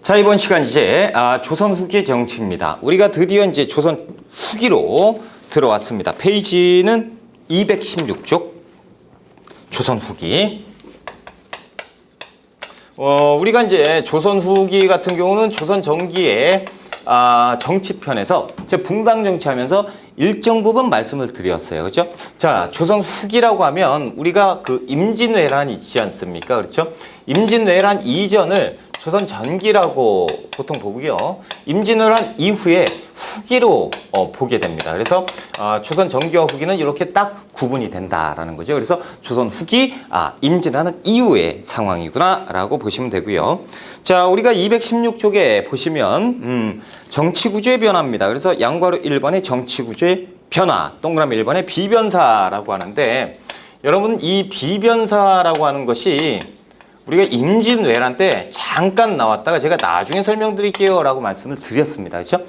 자, 이번 시간 이제 조선 후기 정치입니다. 우리가 드디어 이제 조선 후기로 들어왔습니다. 페이지는 216쪽 조선 후기. 우리가 이제 조선 후기 같은 경우는 조선 전기의 정치편에서 제 붕당 정치하면서 일정 부분 말씀을 드렸어요. 그렇죠? 자, 조선 후기라고 하면 우리가 그 임진왜란 있지 않습니까? 그렇죠? 임진왜란 이전을 조선 전기라고 보통 보고요. 임진왜란 이후에 후기로 보게 됩니다. 그래서 조선 전기와 후기는 이렇게 딱 구분이 된다라는 거죠. 그래서 조선 후기, 임진왜란 이후의 상황이구나라고 보시면 되고요. 자, 우리가 216쪽에 보시면 정치구조의 변화입니다. 그래서 양괄호 1번의 정치구조의 변화, 동그라미 1번의 비변사라고 하는데, 여러분 이 비변사라고 하는 것이 우리가 임진왜란 때 잠깐 나왔다가 제가 나중에 설명드릴게요 라고 말씀을 드렸습니다. 그렇죠?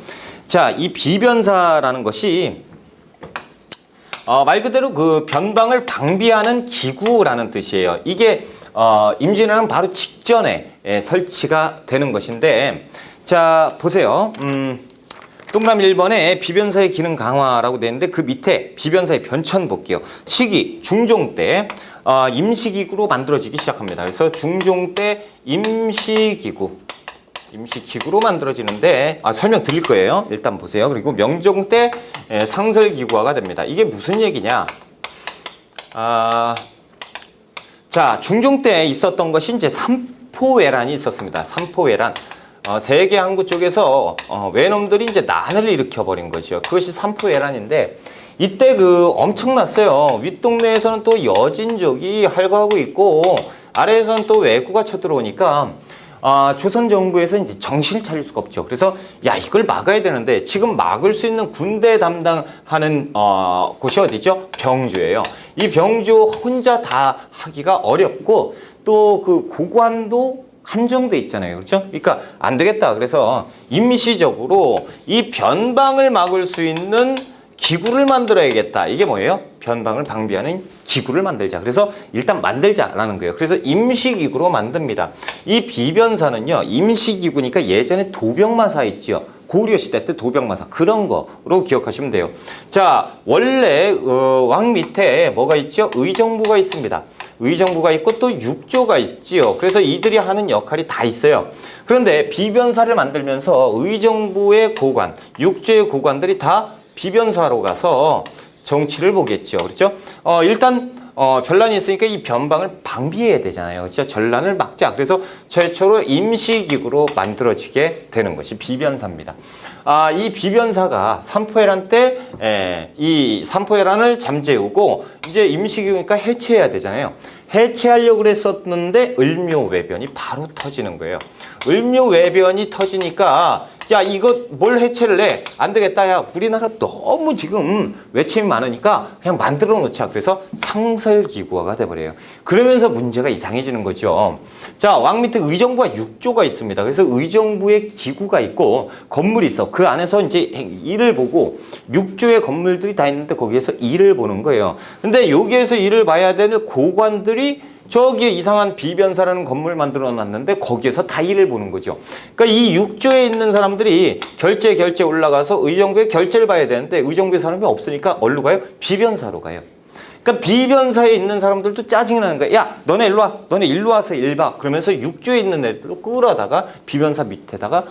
자, 이 비변사라는 것이 말 그대로 그 변방을 방비하는 기구라는 뜻이에요. 이게 임진왜란 바로 직전에 설치가 되는 것인데, 자, 보세요. 동그라미 1번에 비변사의 기능 강화라고 되어 있는데 그 밑에 비변사의 변천 볼게요. 시기, 중종 때 임시기구로 만들어지기 시작합니다. 그래서 중종 때 임시기구로 만들어지는데 설명 드릴 거예요. 일단 보세요. 그리고 명종 때 상설기구화가 됩니다. 이게 무슨 얘기냐? 자, 중종 때 있었던 것이 이제 삼포회란이 있었습니다. 삼포회란. 세계 항구 쪽에서 외놈들이 이제 난을 일으켜버린 거죠. 그것이 삼포회란인데, 이때 엄청났어요. 윗동네에서는 또 여진족이 활거하고 있고, 아래에서는 또 왜구가 쳐들어오니까, 조선 정부에서 이제 정신을 차릴 수가 없죠. 그래서, 야, 이걸 막아야 되는데, 지금 막을 수 있는 군대 담당하는, 곳이 어디죠? 병조예요. 이 병조 혼자 다 하기가 어렵고, 또 고관도 한정돼 있잖아요. 그렇죠? 그러니까 안 되겠다. 그래서 임시적으로 이 변방을 막을 수 있는 기구를 만들어야겠다. 이게 뭐예요? 변방을 방비하는 기구를 만들자. 그래서 일단 만들자라는 거예요. 그래서 임시기구로 만듭니다. 이 비변사는요, 임시기구니까 예전에 도병마사 있지요. 고구려 시대 때 도병마사, 그런 거로 기억하시면 돼요. 자, 원래 왕 밑에 뭐가 있죠? 의정부가 있습니다. 의정부가 있고 또 육조가 있지요. 그래서 이들이 하는 역할이 다 있어요. 그런데 비변사를 만들면서 의정부의 고관, 육조의 고관들이 다 비변사로 가서 정치를 보겠죠. 그렇죠? 일단 변란이 있으니까 이 변방을 방비해야 되잖아요. 그렇죠? 전란을 막자. 그래서 최초로 임시기구로 만들어지게 되는 것이 비변사입니다. 이 비변사가 삼포회란 때 이 삼포회란을 잠재우고 이제 임시기구니까 해체해야 되잖아요. 해체하려고 그랬었는데 을묘외변이 바로 터지는 거예요. 을묘외변이 터지니까, 야, 이거 뭘 해체를 해? 안 되겠다. 야, 우리나라 너무 지금 외침이 많으니까 그냥 만들어 놓자. 그래서 상설기구화가 돼버려요. 그러면서 문제가 이상해지는 거죠. 자, 왕 밑에 의정부와 육조가 있습니다. 그래서 의정부에 기구가 있고 건물이 있어. 그 안에서 이제 일을 보고, 육조의 건물들이 다 있는데 거기에서 일을 보는 거예요. 근데 여기에서 일을 봐야 되는 고관들이 저기에 이상한 비변사라는 건물 만들어 놨는데 거기에서 다 일을 보는 거죠. 그러니까 이 육조에 있는 사람들이 결제 올라가서 의정부에 결제를 봐야 되는데 의정부에 사람이 없으니까 어디로 가요? 비변사로 가요. 그러니까 비변사에 있는 사람들도 짜증이 나는 거야. 야, 너네 일로 와. 너네 일로 와서 일 봐. 그러면서 육조에 있는 애들로 끌어다가 비변사 밑에다가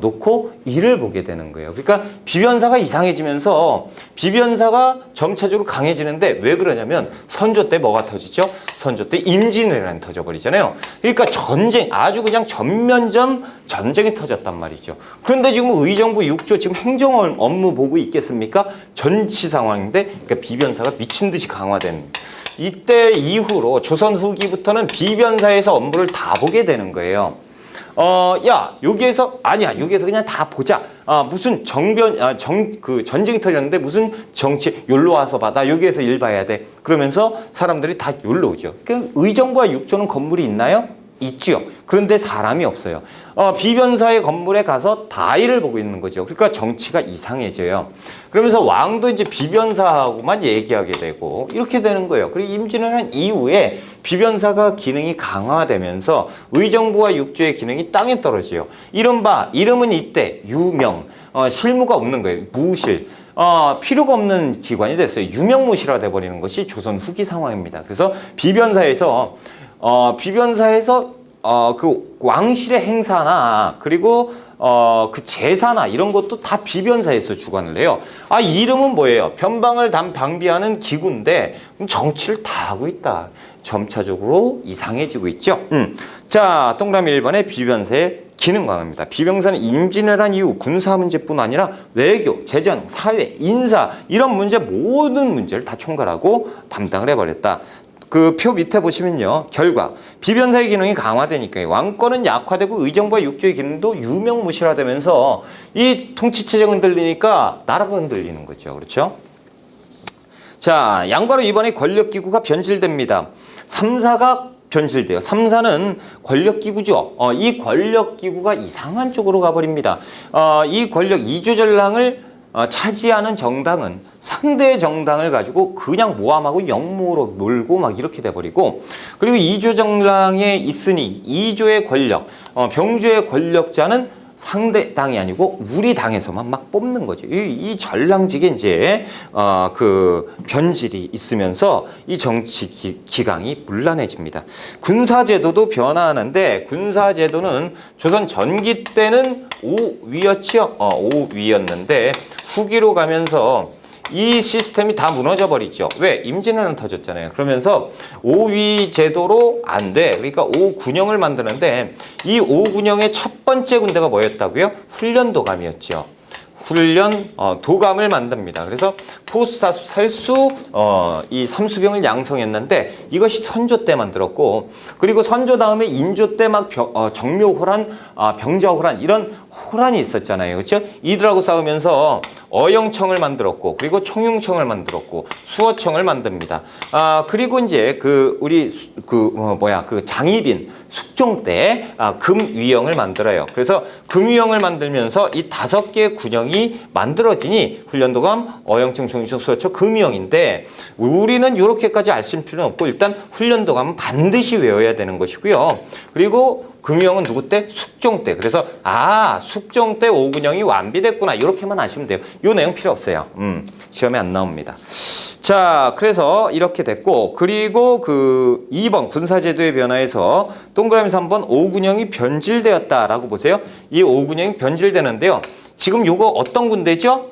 놓고 일을 보게 되는 거예요. 그러니까 비변사가 이상해지면서 비변사가 점차적으로 강해지는데, 왜 그러냐면 선조 때 뭐가 터지죠? 선조 때 임진왜란이 터져버리잖아요. 그러니까 전쟁, 아주 그냥 전면전 전쟁이 터졌단 말이죠. 그런데 지금 의정부 육조 지금 행정 업무 보고 있겠습니까? 전치 상황인데, 그러니까 비변사가 미친 듯이 강화된, 이때 이후로 조선 후기부터는 비변사에서 업무를 다 보게 되는 거예요. 야, 여기에서 그냥 다 보자. 무슨 전쟁이 터졌는데 무슨 정치, 여기로 와서 봐. 나 여기에서 일 봐야 돼. 그러면서 사람들이 다 여기로 오죠. 의정부와 육조는 건물이 있나요? 있지요. 그런데 사람이 없어요. 비변사의 건물에 가서 다 일을 보고 있는 거죠. 그러니까 정치가 이상해져요. 그러면서 왕도 이제 비변사하고만 얘기하게 되고 이렇게 되는 거예요. 그리고 임진을 한 이후에 비변사가 기능이 강화되면서 의정부와 육조의 기능이 땅에 떨어져요. 이른바 이름은 이때 유명, 실무가 없는 거예요. 무실. 필요가 없는 기관이 됐어요. 유명무실화 돼버리는 것이 조선 후기 상황입니다. 그래서 비변사에서 그 왕실의 행사나 그리고 그 제사나 이런 것도 다 비변사에서 주관을 해요. 이 이름은 뭐예요? 변방을 방비하는 기구인데 정치를 다 하고 있다. 점차적으로 이상해지고 있죠. 자, 동그라미 1번에 비변사의 기능 강화입니다. 비변사는 임진을 한 이후 군사 문제뿐 아니라 외교, 재정, 사회, 인사 이런 문제 모든 문제를 다 총괄하고 담당을 해버렸다. 그 표 밑에 보시면요. 결과 비변사의 기능이 강화되니까 왕권은 약화되고 의정부와 육조의 기능도 유명무실화되면서 이 통치체제가 흔들리니까 나라가 흔들리는 거죠. 그렇죠? 자, 양과로 이번에 권력기구가 변질됩니다. 3사가 변질돼요. 3사는 권력기구죠. 이 권력기구가 이상한 쪽으로 가버립니다. 이 권력 이조전랑을 차지하는 정당은 상대 정당을 가지고 그냥 모함하고 역모로 놀고 막 이렇게 돼버리고, 그리고 이조정랑에 있으니 이조의 권력, 병조의 권력자는 상대 당이 아니고 우리 당에서만 막 뽑는 거죠. 이 전랑직에 이제 그 변질이 있으면서 이 정치 기강이 문란해집니다. 군사제도도 변화하는데 군사제도는 조선 전기 때는 5위였죠. 5위였는데 후기로 가면서 이 시스템이 다 무너져 버리죠. 왜? 임진왜란 터졌잖아요. 그러면서 5위 제도로 안 돼. 그러니까 5군영을 만드는데 이 5군영의 첫 번째 군대가 뭐였다고요? 훈련도감이었죠. 훈련 도감을 만듭니다. 그래서 포수사수 살수 이 삼수병을 양성했는데 이것이 선조 때 만들었고, 그리고 선조 다음에 인조 때 막 정묘호란, 병자호란 이런 호란이 있었잖아요. 그렇죠? 이들하고 싸우면서 어영청을 만들었고, 그리고 총융청을 만들었고, 수어청을 만듭니다. 그리고 이제 그 장희빈 숙종 때 금위영을 만들어요. 그래서 금위영을 만들면서 이 5개의 군영이 만들어지니 훈련도감, 어영청, 총융청, 수어청, 금위영인데 우리는 이렇게까지 알 필요는 없고 일단 훈련도감은 반드시 외워야 되는 것이고요. 그리고 금유형은 누구 때? 숙종 때. 그래서 숙종 때 5군영이 완비됐구나 이렇게만 아시면 돼요. 이 내용 필요 없어요. 시험에 안 나옵니다. 자, 그래서 이렇게 됐고, 그리고 그 2번 군사제도의 변화에서 동그라미 3번 5군영이 변질되었다라고 보세요. 이 5군영이 변질되는데요. 지금 요거 어떤 군대죠?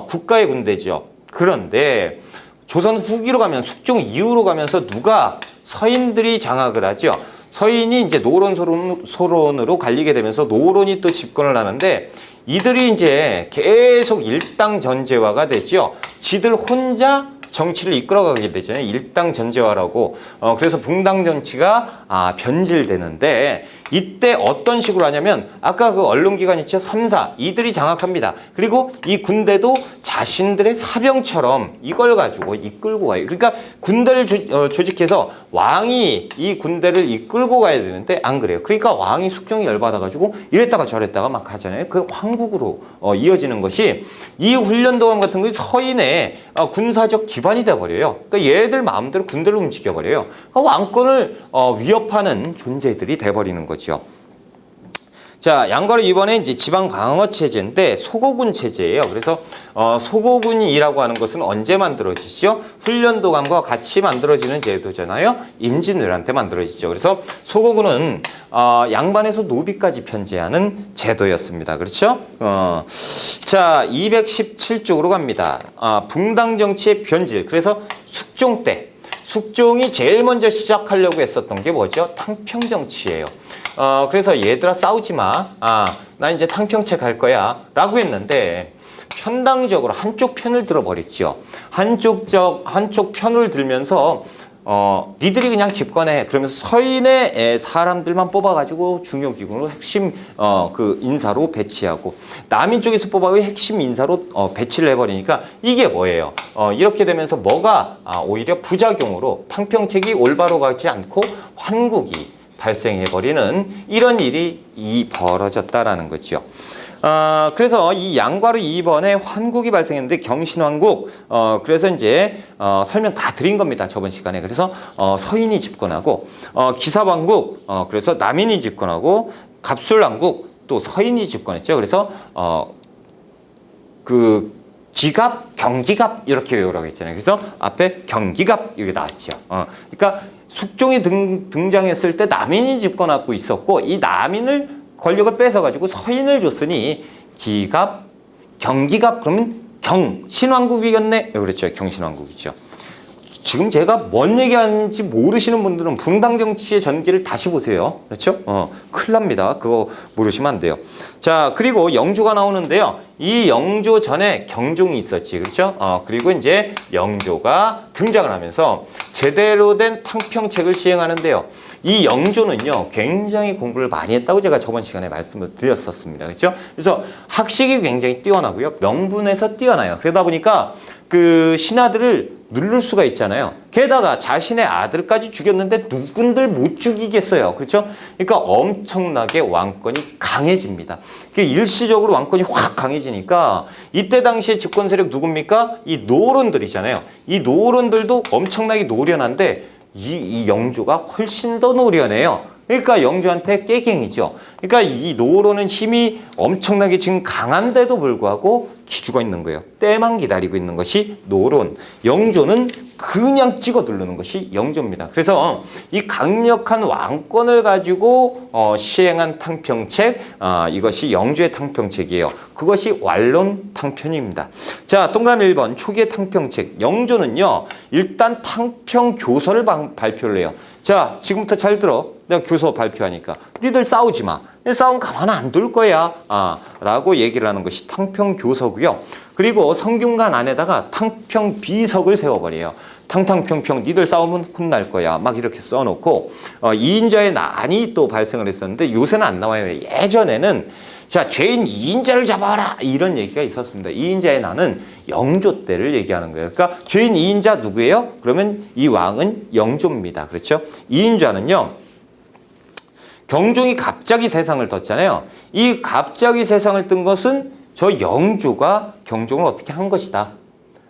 국가의 군대죠. 그런데 조선 후기로 가면 숙종 이후로 가면서 누가 서인들이 장악을 하죠. 서인이 이제 노론소론으로 갈리게 되면서 노론이 또 집권을 하는데 이들이 이제 계속 일당전제화가 되죠. 지들 혼자 정치를 이끌어가게 되잖아요. 일당전제화라고. 그래서 붕당정치가 변질되는데 이때 어떤 식으로 하냐면 아까 그 언론기관 있죠. 3사 이들이 장악합니다. 그리고 이 군대도 자신들의 사병처럼 이걸 가지고 이끌고 가요. 그러니까 군대를 조직해서 왕이 이 군대를 이끌고 가야 되는데 안 그래요. 그러니까 왕이 숙종이 열받아가지고 이랬다가 저랬다가 막 하잖아요. 그 황국으로 이어지는 것이 이 훈련도감 같은 것이 서인의 군사적 기반이 돼버려요. 그러니까 얘들 마음대로 군대를 움직여버려요. 그러니까 왕권을 위협하는 존재들이 돼버리는 거죠. 자, 양가로 이번에 이제 지방 방어 체제인데 소고군 체제예요. 그래서 소고군이라고 하는 것은 언제 만들어지죠? 훈련도감과 같이 만들어지는 제도잖아요. 임진왜란 때 만들어지죠. 그래서 소고군은 양반에서 노비까지 편제하는 제도였습니다. 그렇죠? 자, 217쪽으로 갑니다. 붕당 정치의 변질. 그래서 숙종 때 숙종이 제일 먼저 시작하려고 했었던 게 뭐죠? 탕평 정치예요. 그래서 얘들아 싸우지 마. 나 이제 탕평채 갈 거야. 라고 했는데 편당적으로 한쪽 편을 들어버렸죠. 한쪽 편을 들면서 니들이 그냥 집권해. 그러면서 서인의 사람들만 뽑아가지고 중요기관으로 핵심 그 인사로 배치하고 남인 쪽에서 뽑아서 핵심 인사로 배치를 해버리니까 이게 뭐예요? 이렇게 되면서 뭐가 오히려 부작용으로 탕평책이 올바로 가지 않고 환국이 발생해버리는 이런 일이 벌어졌다라는 거죠. 그래서 이 양과로 2번에 환국이 발생했는데 경신환국, 그래서 이제 설명 다 드린 겁니다. 저번 시간에. 그래서 서인이 집권하고, 기사왕국, 그래서 남인이 집권하고, 갑술왕국 또 서인이 집권했죠. 그래서 그 기갑, 경기갑 이렇게 외우라고 했잖아요. 그래서 앞에 경기갑 이게 나왔죠. 그러니까 숙종이 등장했을 때 남인이 집권하고 있었고, 이 남인을 권력을 뺏어가지고 서인을 줬으니 기갑, 경기갑, 그러면 경신왕국이겠네. 그렇죠. 경신왕국이죠. 지금 제가 뭔 얘기하는지 모르시는 분들은 붕당 정치의 전기를 다시 보세요. 그렇죠? 큰일 납니다. 그거 모르시면 안 돼요. 자, 그리고 영조가 나오는데요. 이 영조 전에 경종이 있었지. 그렇죠? 그리고 이제 영조가 등장을 하면서 제대로 된 탕평책을 시행하는데요. 이 영조는요, 굉장히 공부를 많이 했다고 제가 저번 시간에 말씀을 드렸었습니다. 그렇죠? 그래서 학식이 굉장히 뛰어나고요. 명분에서 뛰어나요. 그러다 보니까 그 신하들을 누를 수가 있잖아요. 게다가 자신의 아들까지 죽였는데 누군들 못 죽이겠어요. 그렇죠? 그러니까 엄청나게 왕권이 강해집니다. 일시적으로 왕권이 확 강해지니까 이때 당시에 집권 세력 누굽니까? 이 노론들이잖아요. 이 노론들도 엄청나게 노련한데 이 영조가 훨씬 더 노련해요. 그러니까 영조한테 깨갱이죠. 그러니까 이 노론은 힘이 엄청나게 지금 강한데도 불구하고 기죽어 있는 거예요. 때만 기다리고 있는 것이 노론. 영조는 그냥 찍어 누르는 것이 영조입니다. 그래서 이 강력한 왕권을 가지고 시행한 탕평책, 이것이 영조의 탕평책이에요. 그것이 완론 탕편입니다. 자, 동그라미 1번 초기의 탕평책. 영조는요, 일단 탕평 교서를 발표를 해요. 자, 지금부터 잘 들어. 내가 교서 발표하니까. 니들 싸우지 마. 싸우면 가만 안 둘 거야. 라고 얘기를 하는 것이 탕평 교서고요. 그리고 성균관 안에다가 탕평 비석을 세워버려요. 탕탕평평 니들 싸우면 혼날 거야. 막 이렇게 써놓고, 이인자의 난이 또 발생을 했었는데 요새는 안 나와요. 예전에는 자, 죄인 이인자를 잡아라! 이런 얘기가 있었습니다. 이인자의 난은 영조 때를 얘기하는 거예요. 그러니까 죄인 이인자 누구예요? 그러면 이 왕은 영조입니다. 그렇죠? 이인자는요, 경종이 갑자기 세상을 떴잖아요. 이 갑자기 세상을 뜬 것은 저 영조가 경종을 어떻게 한 것이다.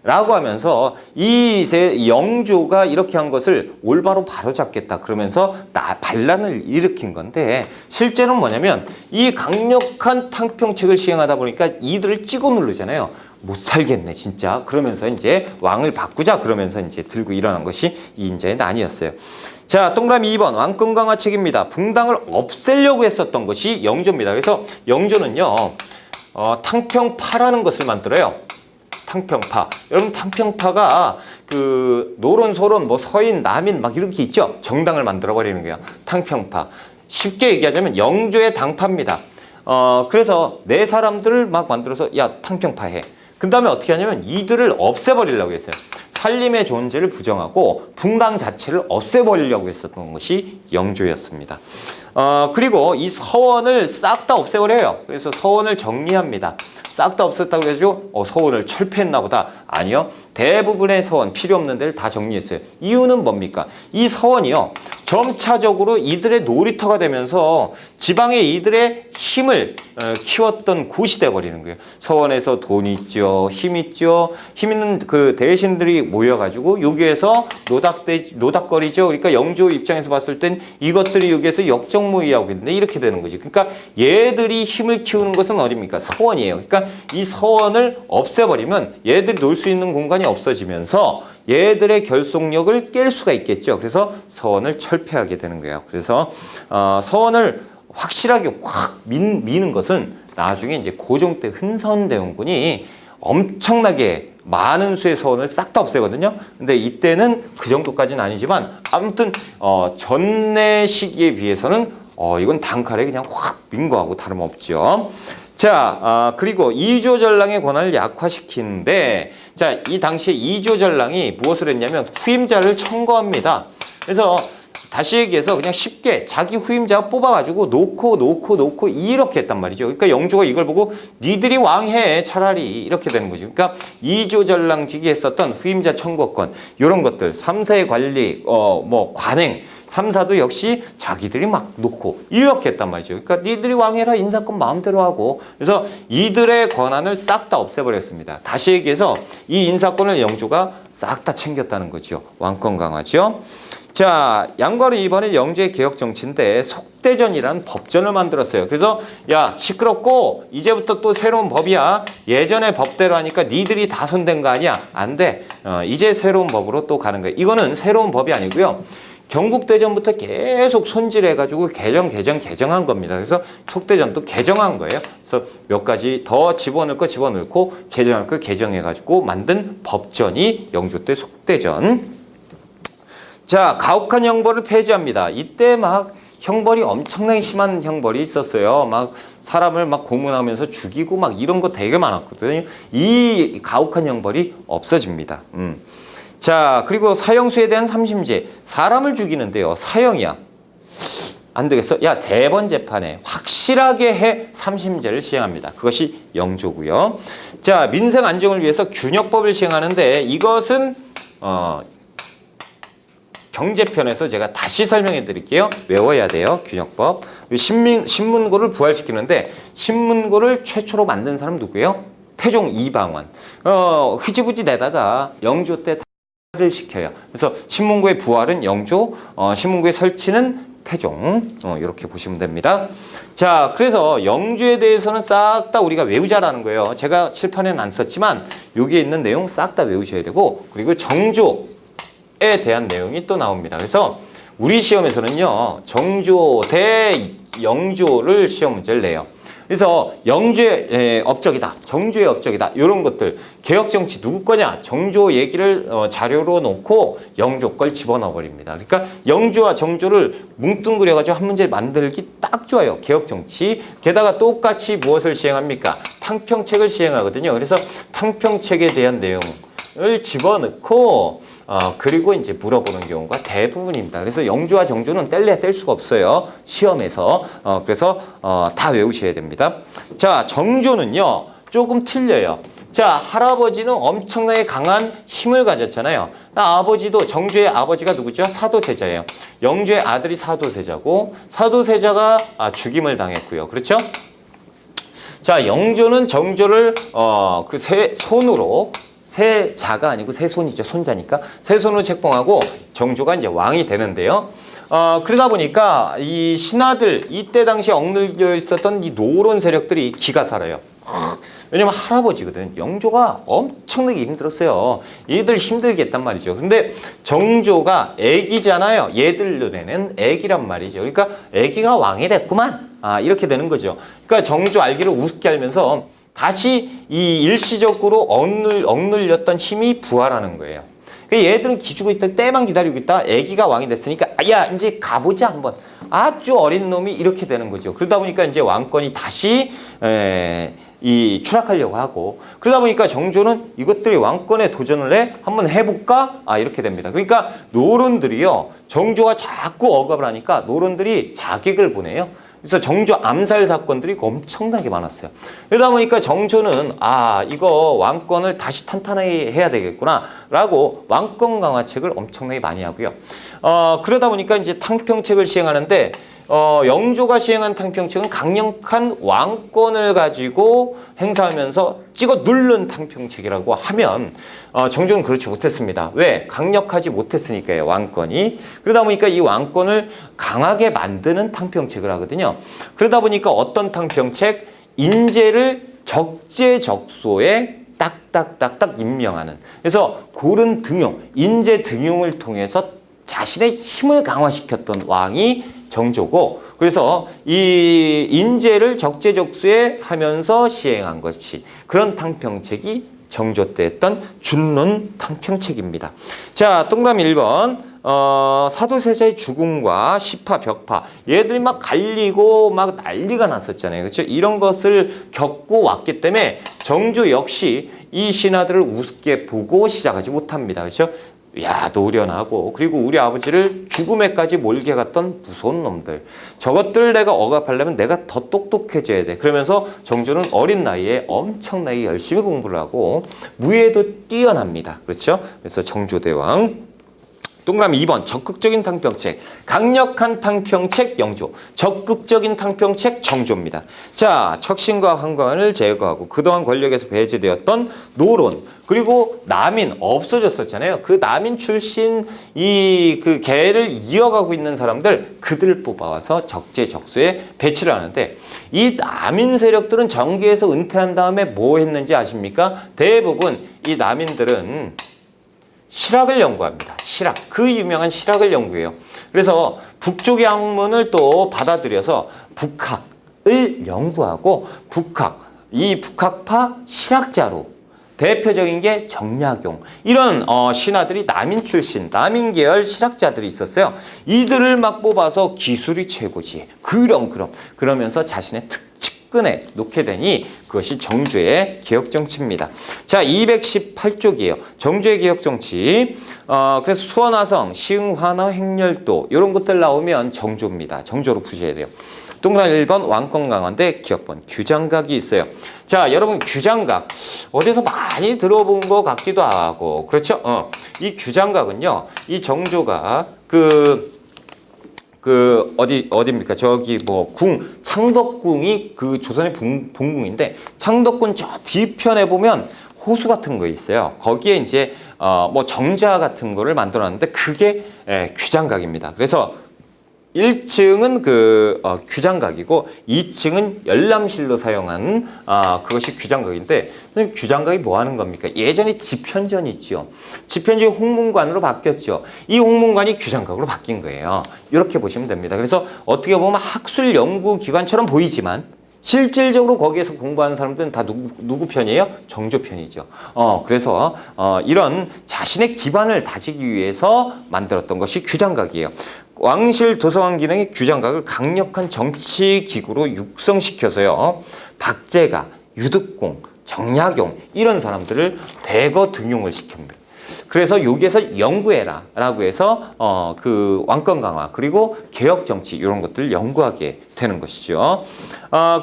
라고 하면서 이 영조가 이렇게 한 것을 올바로 바로잡겠다 그러면서 반란을 일으킨 건데, 실제는 뭐냐면 이 강력한 탕평책을 시행하다 보니까 이들을 찍어 누르잖아요. 못 살겠네 진짜. 그러면서 이제 왕을 바꾸자 그러면서 이제 들고 일어난 것이 이인자의 난이었어요. 자, 동그라미 2번 왕권 강화책입니다. 붕당을 없애려고 했었던 것이 영조입니다. 그래서 영조는요, 탕평파라는 것을 만들어요. 탕평파. 여러분, 탕평파가 그 노론, 소론, 뭐 서인, 남인 막 이렇게 있죠. 정당을 만들어 버리는 거예요. 탕평파. 쉽게 얘기하자면 영조의 당파입니다. 그래서 네 사람들을 막 만들어서 야, 탕평파 해. 그 다음에 어떻게 하냐면 이들을 없애버리려고 했어요. 살림의 존재를 부정하고 붕당 자체를 없애버리려고 했었던 것이 영조였습니다. 그리고 이 서원을 싹 다 없애버려요. 그래서 서원을 정리합니다. 싹 다 없앴다고 해가지고 서원을 철폐했나 보다. 아니요. 대부분의 서원, 필요 없는 데를 다 정리했어요. 이유는 뭡니까? 이 서원이요, 점차적으로 이들의 놀이터가 되면서 지방에 이들의 힘을 키웠던 곳이 돼버리는 거예요. 서원에서 돈 있죠, 힘 있죠. 힘 있는 그 대신들이 모여가지고 여기에서 노닥거리죠. 그러니까 영조 입장에서 봤을 땐 이것들이 여기에서 역적모의하고 있는데 이렇게 되는 거지. 그러니까 얘들이 힘을 키우는 것은 어디입니까? 서원이에요. 그러니까 이 서원을 없애버리면 얘들이 놀 수 있는 공간이 없어지면서 얘들의 결속력을 깰 수가 있겠죠. 그래서 서원을 철폐하게 되는 거예요. 그래서 서원을 확실하게 확 미는 것은 나중에 이제 고종 때 흥선대원군이 엄청나게 많은 수의 서원을 싹 다 없애거든요. 근데 이때는 그 정도까지는 아니지만 아무튼 전내 시기에 비해서는 이건 단칼에 그냥 확 민 거하고 다름없죠. 자, 그리고 이조전랑의 권한을 약화시키는데, 자, 이 당시에 이조전랑이 무엇을 했냐면 후임자를 청거합니다. 그래서 다시 얘기해서 그냥 쉽게 자기 후임자 뽑아가지고 놓고 이렇게 했단 말이죠. 그러니까 영조가 이걸 보고 니들이 왕해 차라리 이렇게 되는 거죠. 그러니까 이조전랑직이 했었던 후임자 청거권 이런 것들, 3세 관리, 뭐 관행, 삼사도 역시 자기들이 막 놓고 이렇게 했단 말이죠. 그러니까 니들이 왕해라, 인사권 마음대로 하고. 그래서 이들의 권한을 싹 다 없애버렸습니다. 다시 얘기해서 이 인사권을 영조가 싹 다 챙겼다는 거죠. 왕권 강화죠. 자, 양과로 이번에 영조의 개혁 정치인데 속대전이라는 법전을 만들었어요. 그래서 야, 시끄럽고 이제부터 또 새로운 법이야. 예전의 법대로 하니까 니들이 다 손댄 거 아니야. 안 돼. 이제 새로운 법으로 또 가는 거예요. 이거는 새로운 법이 아니고요. 경국대전부터 계속 손질해가지고 개정한 겁니다. 그래서 속대전도 개정한 거예요. 그래서 몇 가지 더 집어넣을 거 집어넣고 개정할 거 개정해가지고 만든 법전이 영조 때 속대전. 자, 가혹한 형벌을 폐지합니다. 이때 막 형벌이 엄청나게 심한 형벌이 있었어요. 막 사람을 막 고문하면서 죽이고 막 이런 거 되게 많았거든요. 이 가혹한 형벌이 없어집니다. 자, 그리고 사형수에 대한 삼심제. 사람을 죽이는데요. 사형이야. 안 되겠어? 야, 세 번 재판에 확실하게 해 삼심제를 시행합니다. 그것이 영조고요. 자, 민생 안정을 위해서 균역법을 시행하는데 이것은 경제편에서 제가 다시 설명해 드릴게요. 외워야 돼요. 균역법. 신문고를 부활시키는데 신문고를 최초로 만든 사람 누구예요? 태종 이방원. 흐지부지 내다가 영조 때 를 시켜요. 그래서 신문고의 부활은 영조, 신문고의 설치는 태종. 이렇게 보시면 됩니다. 자, 그래서 영조에 대해서는 싹 다 우리가 외우자라는 거예요. 제가 칠판에는 안 썼지만 여기에 있는 내용 싹 다 외우셔야 되고, 그리고 정조에 대한 내용이 또 나옵니다. 그래서 우리 시험에서는요, 정조 대 영조를 시험 문제를 내요. 그래서 영조의 업적이다, 정조의 업적이다, 이런 것들, 개혁정치 누구 거냐, 정조 얘기를 자료로 놓고 영조 걸 집어넣어 버립니다. 그러니까 영조와 정조를 뭉뚱그려가지고 한 문제 만들기 딱 좋아요. 개혁정치. 게다가 똑같이 무엇을 시행합니까? 탕평책을 시행하거든요. 그래서 탕평책에 대한 내용을 집어넣고 그리고 이제 물어보는 경우가 대부분입니다. 그래서 영조와 정조는 뗄래야 뗄 수가 없어요. 시험에서. 그래서 다 외우셔야 됩니다. 자, 정조는요, 조금 틀려요. 자, 할아버지는 엄청나게 강한 힘을 가졌잖아요. 아버지도, 정조의 아버지가 누구죠? 사도세자예요. 영조의 아들이 사도세자고, 사도세자가 죽임을 당했고요. 그렇죠? 자, 영조는 정조를 그 손으로, 세자가 아니고 세손이죠. 손자니까. 세손으로 책봉하고 정조가 이제 왕이 되는데요. 그러다 보니까 이 신하들, 이때 당시 억눌려 있었던 이 노론 세력들이 기가 살아요. 왜냐면 할아버지거든. 영조가 엄청나게 힘들었어요. 얘들 힘들게 했단 말이죠. 근데 정조가 애기잖아요. 얘들 눈에는 애기란 말이죠. 그러니까 애기가 왕이 됐구만. 이렇게 되는 거죠. 그러니까 정조 알기를 우습게 알면서 다시 이 일시적으로 억눌렸던 힘이 부활하는 거예요. 얘들은 기죽고 있다, 때만 기다리고 있다. 애기가 왕이 됐으니까 야, 이제 가보자 한번. 아주 어린 놈이 이렇게 되는 거죠. 그러다 보니까 이제 왕권이 다시 추락하려고 하고, 그러다 보니까 정조는 이것들이 왕권에 도전을 해 한번 해볼까? 이렇게 됩니다. 그러니까 노론들이요, 정조가 자꾸 억압을 하니까 노론들이 자객을 보내요. 그래서 정조 암살 사건들이 엄청나게 많았어요. 그러다 보니까 정조는 이거 왕권을 다시 탄탄하게 해야 되겠구나 라고 왕권 강화책을 엄청나게 많이 하고요. 그러다 보니까 이제 탕평책을 시행하는데 영조가 시행한 탕평책은 강력한 왕권을 가지고 행사하면서 찍어 누른 탕평책이라고 하면 정조는 그렇지 못했습니다. 왜? 강력하지 못했으니까요, 왕권이. 그러다 보니까 이 왕권을 강하게 만드는 탕평책을 하거든요. 그러다 보니까 어떤 탕평책? 인재를 적재적소에 딱딱딱딱 임명하는. 그래서 고른 등용, 인재 등용을 통해서 자신의 힘을 강화시켰던 왕이 정조고, 그래서 이 인재를 적재적소에 하면서 시행한 것이, 그런 탕평책이 정조 때 했던 준론 탕평책입니다. 자, 동그라미 1번. 사도세자의 죽음과 시파, 벽파, 얘들이 막 갈리고 막 난리가 났었잖아요. 그렇죠? 이런 것을 겪고 왔기 때문에 정조 역시 이 신하들을 우습게 보고 시작하지 못합니다. 그렇죠? 야, 노련하고, 그리고 우리 아버지를 죽음에까지 몰게 갔던 무서운 놈들, 저것들을 내가 억압하려면 내가 더 똑똑해져야 돼. 그러면서 정조는 어린 나이에 엄청나게 열심히 공부를 하고 무예도 뛰어납니다. 그렇죠? 그래서 정조대왕. 동그라미 2번 적극적인 탕평책, 강력한 탕평책 영조, 적극적인 탕평책 정조입니다. 자, 척신과 황관을 제거하고 그동안 권력에서 배제되었던 노론, 그리고 남인 없어졌었잖아요. 그 남인 출신 그 계를 이어가고 있는 사람들, 그들을 뽑아와서 적재적소에 배치를 하는데, 이 남인 세력들은 정계에서 은퇴한 다음에 뭐 했는지 아십니까? 대부분 이 남인들은 실학을 연구합니다. 실학. 그 유명한 실학을 연구해요. 그래서 북쪽의 학문을 또 받아들여서 북학을 연구하고 이 북학파 실학자로 대표적인 게 정약용. 이런 신하들이 남인 출신, 남인 계열 실학자들이 있었어요. 이들을 막 뽑아서 기술이 최고지. 그러면서 자신의 측근에 놓게 되니 그것이 정조의 개혁정치입니다. 자, 218쪽이에요. 정조의 개혁정치. 그래서 수원화성, 시흥, 환화, 횡렬도 이런 것들 나오면 정조입니다. 정조로 부셔야 돼요. 동그라미 1번 왕권강화인데 기억번 규장각이 있어요. 자, 여러분 규장각 어디서 많이 들어본 것 같기도 하고 그렇죠? 이 규장각은요, 이 정조가 어디입니까? 저기 창덕궁이 그 조선의 본궁인데, 창덕궁 저 뒤편에 보면 호수 같은 거 있어요. 거기에 이제 정자 같은 거를 만들어 놨는데 그게 규장각입니다. 그래서 1층은 규장각이고 2층은 열람실로 사용한 그것이 규장각인데, 선생님 규장각이 뭐 하는 겁니까? 예전에 집현전 있죠. 집현전이 홍문관으로 바뀌었죠. 이 홍문관이 규장각으로 바뀐 거예요. 이렇게 보시면 됩니다. 그래서 어떻게 보면 학술 연구기관처럼 보이지만 실질적으로 거기에서 공부하는 사람들은 다 누구 편이에요? 정조 편이죠. 그래서 이런 자신의 기반을 다지기 위해서 만들었던 것이 규장각이에요. 왕실 도서관 기능의 규장각을 강력한 정치 기구로 육성시켜서요, 박제가, 유득공, 정약용 이런 사람들을 대거 등용을 시킵니다. 그래서 여기에서 연구해라 라고 해서 그 왕권 강화 그리고 개혁 정치 이런 것들을 연구하게 되는 것이죠.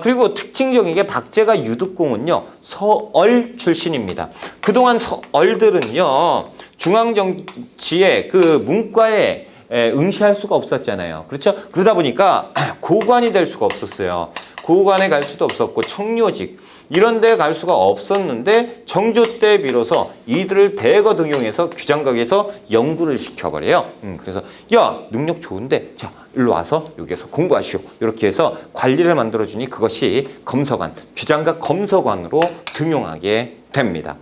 그리고 특징적인 게 박제가, 유득공은요 서얼 출신입니다. 그동안 서얼들은요 중앙정치의 그 문과에 응시할 수가 없었잖아요. 그렇죠? 그러다 보니까 고관이 될 수가 없었어요. 고관에 갈 수도 없었고 청료직 이런 데 갈 수가 없었는데 정조 때 비로소 이들을 대거 등용해서 규장각에서 연구를 시켜버려요. 그래서 야 능력 좋은데 자 일로 와서 여기에서 공부하시오. 이렇게 해서 관리를 만들어주니 그것이 검서관, 규장각 검서관으로 등용하게 됩니다.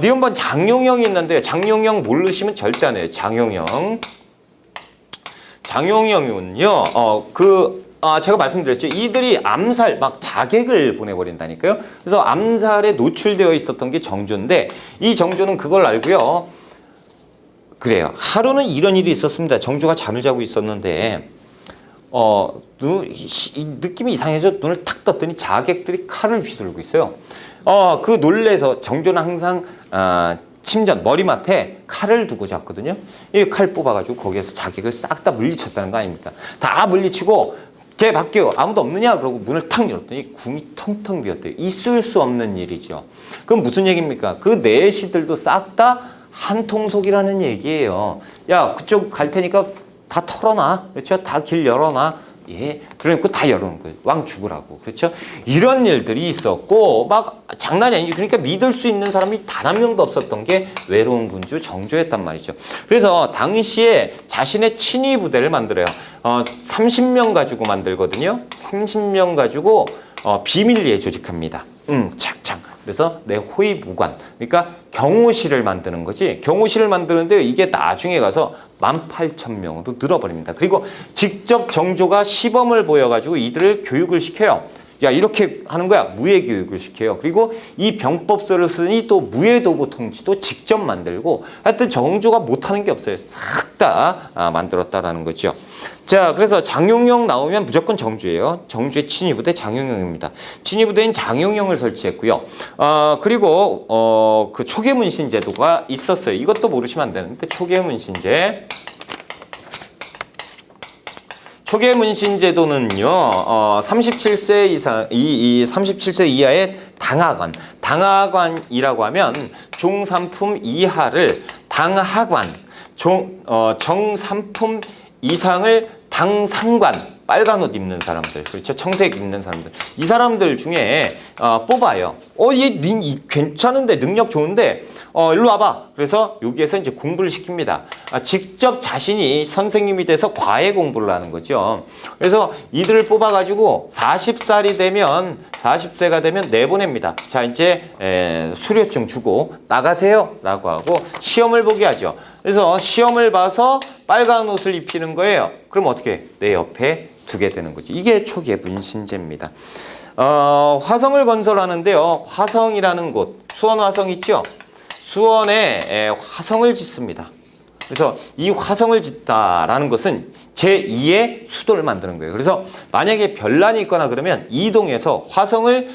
니은번 장용영이 있는데 장용영 모르시면 절대 안 해요. 장용영은요, 제가 말씀드렸죠. 이들이 암살, 막 자객을 보내버린다니까요. 그래서 암살에 노출되어 있었던 게 정조인데, 이 정조는 그걸 알고요. 그래요. 하루는 이런 일이 있었습니다. 정조가 잠을 자고 있었는데, 느낌이 이상해서 눈을 탁 떴더니 자객들이 칼을 휘두르고 있어요. 그 놀래서 정조는 항상, 침전, 머리맡에 칼을 두고 잤거든요. 이 칼 뽑아가지고 거기에서 자객을 싹 다 물리쳤다는 거 아닙니까? 다 물리치고 걔 밖에 아무도 없느냐? 그러고 문을 탁 열었더니 궁이 텅텅 비었대요. 있을 수 없는 일이죠. 그럼 무슨 얘기입니까? 그 내시들도 싹 다 한통속이라는 얘기예요. 야, 그쪽 갈 테니까 다 털어놔. 그렇죠? 다 길 열어놔. 예, 그러니까 다 열어놓은 거예요. 왕 죽으라고. 그렇죠? 이런 일들이 있었고, 막 장난이 아니지. 그러니까 믿을 수 있는 사람이 단 한 명도 없었던 게 외로운 군주 정조였단 말이죠. 그래서 당시에 자신의 친위 부대를 만들어요. 30명 가지고 만들거든요. 30명 가지고 비밀리에 조직합니다. 착착. 그래서 내 호위무관, 그러니까 경호실을 만드는 거지. 경호실을 만드는데 이게 나중에 가서 18,000명으로 늘어버립니다. 그리고 직접 정조가 시범을 보여가지고 이들을 교육을 시켜요. 야, 이렇게 하는 거야. 무예 교육을 시켜요. 그리고 이 병법서를 쓰니 또 무예도보 통지도 직접 만들고, 하여튼 정조가 못하는 게 없어요. 싹 다 만들었다라는 거죠. 자, 그래서 장용영 나오면 무조건 정조예요. 정조의 친위부대 장용영입니다. 친위부대인 장용영을 설치했고요. 그리고 그 초계문신 제도가 있었어요. 이것도 모르시면 안 되는데, 초계문신제. 초계문신 제도는요, 37세 이상, 37세 이하의 당하관이라고 하면 종산품 이하를 당하관, 정삼품 이상을 당상관, 빨간 옷 입는 사람들, 그렇죠? 청색 입는 사람들, 이 사람들 중에 뽑아요. 얘 괜찮은데, 능력 좋은데, 일로 와봐. 그래서 여기에서 이제 공부를 시킵니다. 직접 자신이 선생님이 돼서 과외 공부를 하는 거죠. 그래서 이들을 뽑아가지고 40세가 되면 내보냅니다. 자, 이제 수료증 주고 나가세요 라고 하고 시험을 보게 하죠. 그래서 시험을 봐서 빨간 옷을 입히는 거예요. 그럼 어떻게? 내 옆에 두게 되는 거죠. 이게 초기의 문신제입니다. 화성을 건설하는데요. 화성이라는 곳, 수원 화성 있죠? 수원에 화성을 짓습니다. 그래서 이 화성을 짓다라는 것은 제2의 수도를 만드는 거예요. 그래서 만약에 변란이 있거나 그러면 이동해서 화성을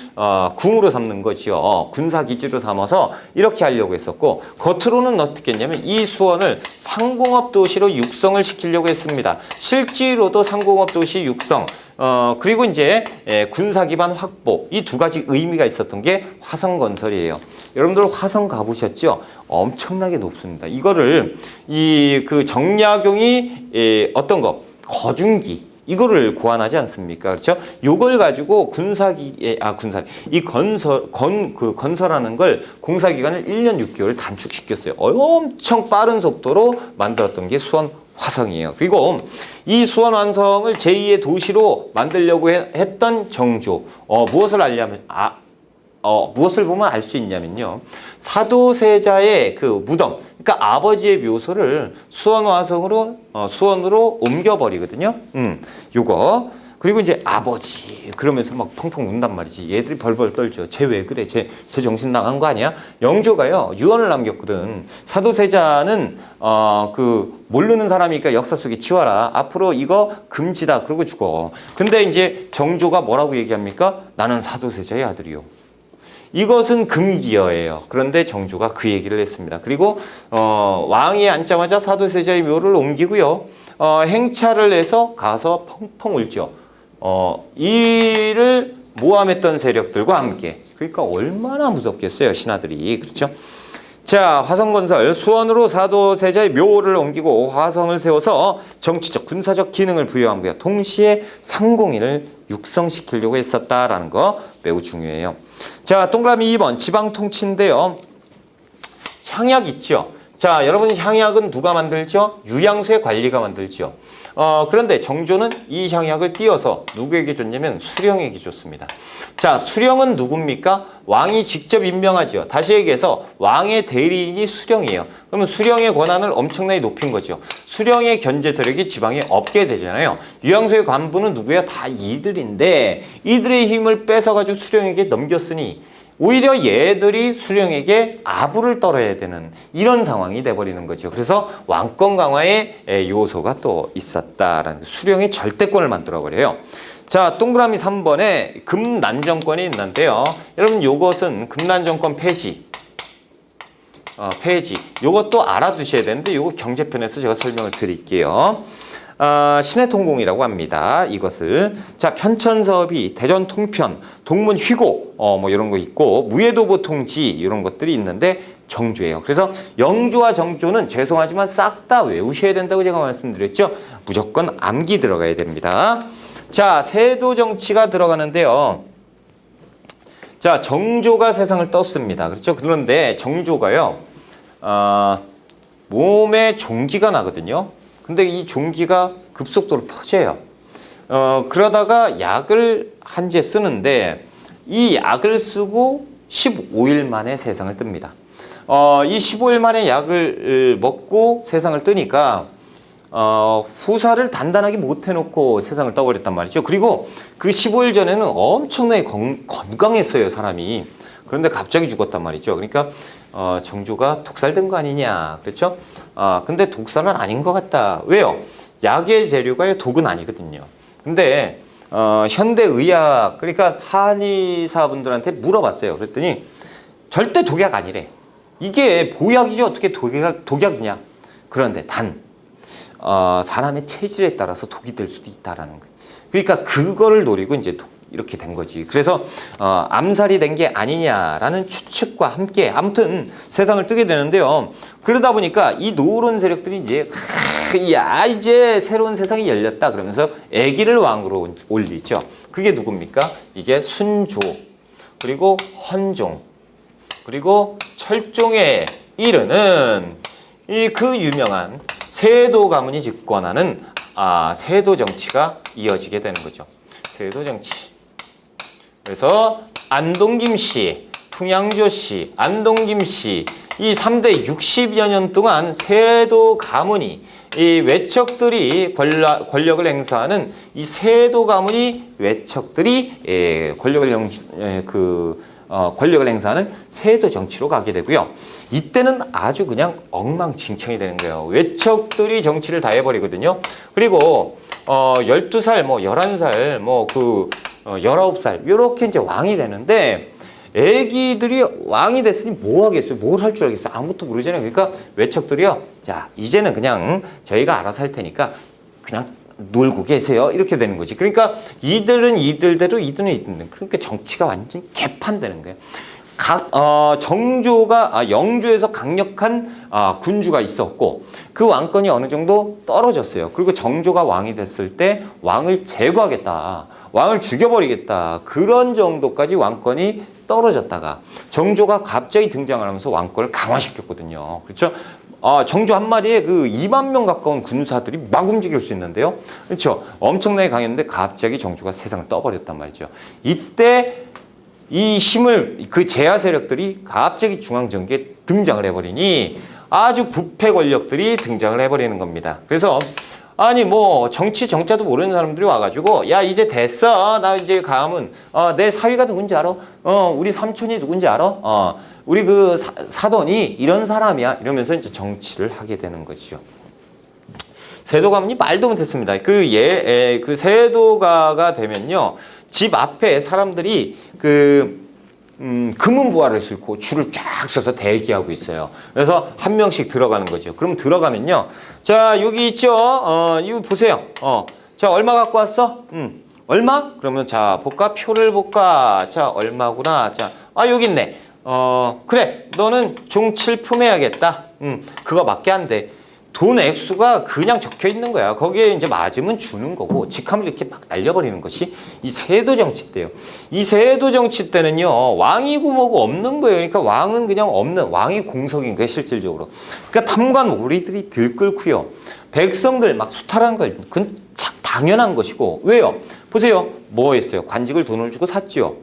궁으로 삼는 거지요. 군사기지로 삼아서 이렇게 하려고 했었고, 겉으로는 어떻게 했냐면 이 수원을 상공업 도시로 육성을 시키려고 했습니다. 실제로도 상공업 도시 육성, 그리고 이제 군사 기반 확보, 이 두 가지 의미가 있었던 게 화성 건설이에요. 여러분들 화성 가보셨죠? 엄청나게 높습니다. 이거를 그 정약용이 어떤 거 거중기 이거를 고안하지 않습니까? 그렇죠? 요걸 가지고 건설하는 걸 공사 기간을 1년 6개월 단축시켰어요. 엄청 빠른 속도로 만들었던 게 수원 화성이에요. 그리고 이 수원 화성을 제2의 도시로 만들려고 했던 정조, 무엇을 보면 알 수 있냐면요. 사도세자의 그 무덤, 그러니까 아버지의 묘소를 수원으로 옮겨버리거든요. 요거. 그리고 이제 아버지, 그러면서 막 펑펑 운단 말이지. 얘들이 벌벌 떨죠. 쟤 왜 그래? 쟤 정신 나간 거 아니야? 영조가요, 유언을 남겼거든. 사도세자는, 모르는 사람이니까 역사 속에 지워라. 앞으로 이거 금지다. 그러고 죽어. 근데 이제 정조가 뭐라고 얘기합니까? 나는 사도세자의 아들이요. 이것은 금기어예요. 그런데 정조가 그 얘기를 했습니다. 그리고 왕이 앉자마자 사도세자의 묘를 옮기고요. 행차를 해서 가서 펑펑 울죠. 이를 모함했던 세력들과 함께. 그러니까 얼마나 무섭겠어요, 신하들이. 그렇죠? 자, 화성건설, 수원으로 사도세자의 묘를 옮기고 화성을 세워서 정치적, 군사적 기능을 부여하고요. 동시에 상공인을 육성시키려고 했었다라는 거 매우 중요해요. 자, 동그라미 2번 지방통치인데요. 향약 있죠. 자, 여러분 향약은 누가 만들죠? 유양수의 관리가 만들죠. 그런데 정조는 이 향약을 띄어서 누구에게 줬냐면 수령에게 줬습니다. 자, 수령은 누굽니까? 왕이 직접 임명하죠. 다시 얘기해서 왕의 대리인이 수령이에요. 그러면 수령의 권한을 엄청나게 높인 거죠. 수령의 견제 세력이 지방에 없게 되잖아요. 유양소의 관부는 누구야? 다 이들인데 이들의 힘을 뺏어가지고 수령에게 넘겼으니 오히려 얘들이 수령에게 아부를 떨어야 되는 이런 상황이 돼버리는 거죠. 그래서 왕권 강화의 요소가 또 있었다라는, 수령의 절대권을 만들어버려요. 자, 동그라미 3번에 금난정권이 있는데요. 여러분 요것은 금난정권 폐지. 요것도 알아두셔야 되는데 요거 경제편에서 제가 설명을 드릴게요. 신해통공이라고 합니다. 이것을. 자, 편천서비, 대전통편, 동문휘고, 뭐 이런 거 있고, 무예도보통지 이런 것들이 있는데 정조예요. 그래서 영조와 정조는 죄송하지만 싹 다 외우셔야 된다고 제가 말씀드렸죠. 무조건 암기 들어가야 됩니다. 자, 세도 정치가 들어가는데요. 자, 정조가 세상을 떴습니다. 그렇죠? 그런데 정조가요, 몸에 종기가 나거든요. 근데 이 종기가 급속도로 퍼져요. 그러다가 약을 한제 쓰는데 이 약을 쓰고 15일 만에 세상을 뜹니다. 이 15일 만에 약을 먹고 세상을 뜨니까 후사를 단단하게 못 해놓고 세상을 떠버렸단 말이죠. 그리고 그 15일 전에는 엄청나게 건강했어요, 사람이. 그런데 갑자기 죽었단 말이죠. 그러니까 정조가 독살된 거 아니냐, 그렇죠? 근데 독살은 아닌 것 같다. 왜요? 약의 재료가 독은 아니거든요. 근데 현대의학, 그러니까 한의사분들한테 물어봤어요. 그랬더니 절대 독약 아니래. 이게 보약이지 어떻게 독약이냐. 그런데 사람의 체질에 따라서 독이 될 수도 있다라는 거예요. 그러니까 그거를 노리고 이제 이렇게 된 거지. 그래서 암살이 된 게 아니냐라는 추측과 함께 아무튼 세상을 뜨게 되는데요. 그러다 보니까 이 노론 세력들이 이제 이제 새로운 세상이 열렸다 그러면서 아기를 왕으로 올리죠. 그게 누굽니까? 이게 순조, 그리고 헌종, 그리고 철종에 이르는 그 유명한 세도 가문이 집권하는 세도 정치가 이어지게 되는 거죠. 세도 정치. 그래서 안동김씨, 풍양조씨, 안동김씨 이 3대 60여 년 동안 세도 가문이 이 외척들이 권력을 행사하는 이 세도 가문이 외척들이 권력을 행사하는 세도 정치로 가게 되고요. 이때는 아주 그냥 엉망진창이 되는 거예요. 외척들이 정치를 다 해버리거든요. 그리고 12살, 11살, 19살 이렇게 이제 왕이 되는데 애기들이 왕이 됐으니 뭐 하겠어요? 뭘 할 줄 알겠어요? 아무것도 모르잖아요. 그러니까 외척들이요. 자, 이제는 그냥 저희가 알아서 할 테니까 그냥 놀고 계세요. 이렇게 되는 거지. 그러니까 이들은 이들대로 이들은 이들대로. 그러니까 정치가 완전히 개판되는 거예요. 정조가 영조에서 강력한 군주가 있었고 그 왕권이 어느 정도 떨어졌어요. 그리고 정조가 왕이 됐을 때 왕을 제거하겠다. 왕을 죽여버리겠다. 그런 정도까지 왕권이 떨어졌다가 정조가 갑자기 등장을 하면서 왕권을 강화시켰거든요. 그렇죠? 정조 한 마리에 그 2만 명 가까운 군사들이 막 움직일 수 있는데요. 그렇죠? 엄청나게 강했는데 갑자기 정조가 세상을 떠버렸단 말이죠. 이때 이 힘을 그 제야 세력들이 갑자기 중앙정계에 등장을 해버리니 아주 부패 권력들이 등장을 해버리는 겁니다. 그래서 아니 정치 정자도 모르는 사람들이 와가지고 야 이제 됐어. 나 이제 가면 내 사위가 누군지 알아? 우리 삼촌이 누군지 알아? 우리 그 사돈이 이런 사람이야. 이러면서 이제 정치를 하게 되는 거죠. 세도가문이 말도 못했습니다. 그 세도가가 되면요. 집 앞에 사람들이 금은보화를 싣고 줄을 쫙 서서 대기하고 있어요. 그래서 한 명씩 들어가는 거죠. 그럼 들어가면요. 자, 여기 있죠? 이거 보세요. 자, 얼마 갖고 왔어? 얼마? 그러면 자, 볼까? 표를 볼까? 자, 얼마구나. 자, 여기 있네. 그래. 너는 종칠품해야겠다. 그거밖에 안 돼. 돈 액수가 그냥 적혀 있는 거야. 거기에 이제 맞으면 주는 거고, 직함을 이렇게 막 날려버리는 것이 이 세도 정치 때예요. 이 세도 정치 때는요, 왕이고 뭐고 없는 거예요. 그러니까 왕은 그냥 없는, 왕이 공석인 거예요, 실질적으로. 그러니까 탐관 오리들이 들끓고요. 백성들 막 수탈한 걸, 그건 당연한 것이고, 왜요? 보세요. 뭐 했어요? 관직을 돈을 주고 샀지요.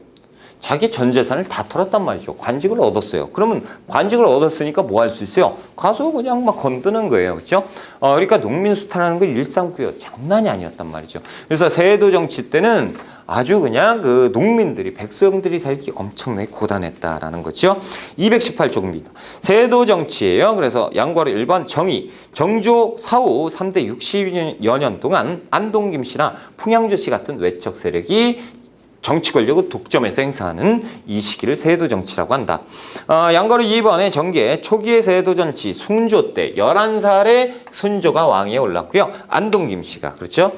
자기 전 재산을 다 털었단 말이죠. 관직을 얻었어요. 그러면 관직을 얻었으니까 뭐 할 수 있어요? 가서 그냥 막 건드는 거예요. 그렇죠? 그러니까 농민 수탈하는 거 일상고요. 장난이 아니었단 말이죠. 그래서 세도 정치 때는 아주 그냥 그 농민들이 백성들이 살기 엄청나게 고단했다라는 거죠. 218쪽입니다. 세도 정치예요. 그래서 양괄호 1번 정의. 정조 사후 3대 60여 년 동안 안동김 씨나 풍양조 씨 같은 외척 세력이 정치 권력을 독점해서 행사하는 이 시기를 세도 정치라고 한다. 양괄호 2번의 정계 초기의 세도 정치 순조 때 11살에 순조가 왕위에 올랐고요. 안동김 씨가 그렇죠.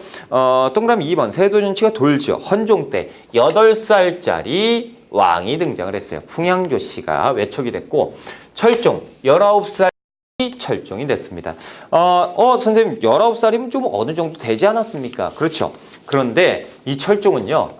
동그라미 2번 세도 정치가 돌죠. 헌종 때 8살짜리 왕이 등장을 했어요. 풍양조 씨가 외척이 됐고 철종 19살 철종이 됐습니다. 선생님 19살이면 좀 어느 정도 되지 않았습니까? 그렇죠. 그런데 이 철종은요.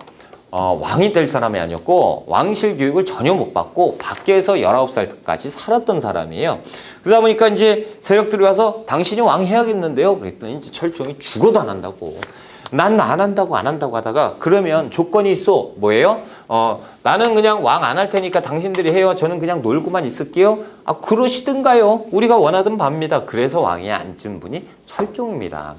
왕이 될 사람이 아니었고 왕실 교육을 전혀 못 받고 밖에서 19살까지 살았던 사람이에요. 그러다 보니까 이제 세력들이 와서 당신이 왕 해야겠는데요. 그랬더니 이제 철종이 죽어도 안 한다고. 난 안 한다고 하다가 그러면 조건이 있어. 뭐예요? 나는 그냥 왕 안 할 테니까 당신들이 해요. 저는 그냥 놀고만 있을게요. 그러시든가요. 우리가 원하던 바입니다. 그래서 왕에 앉은 분이 철종입니다.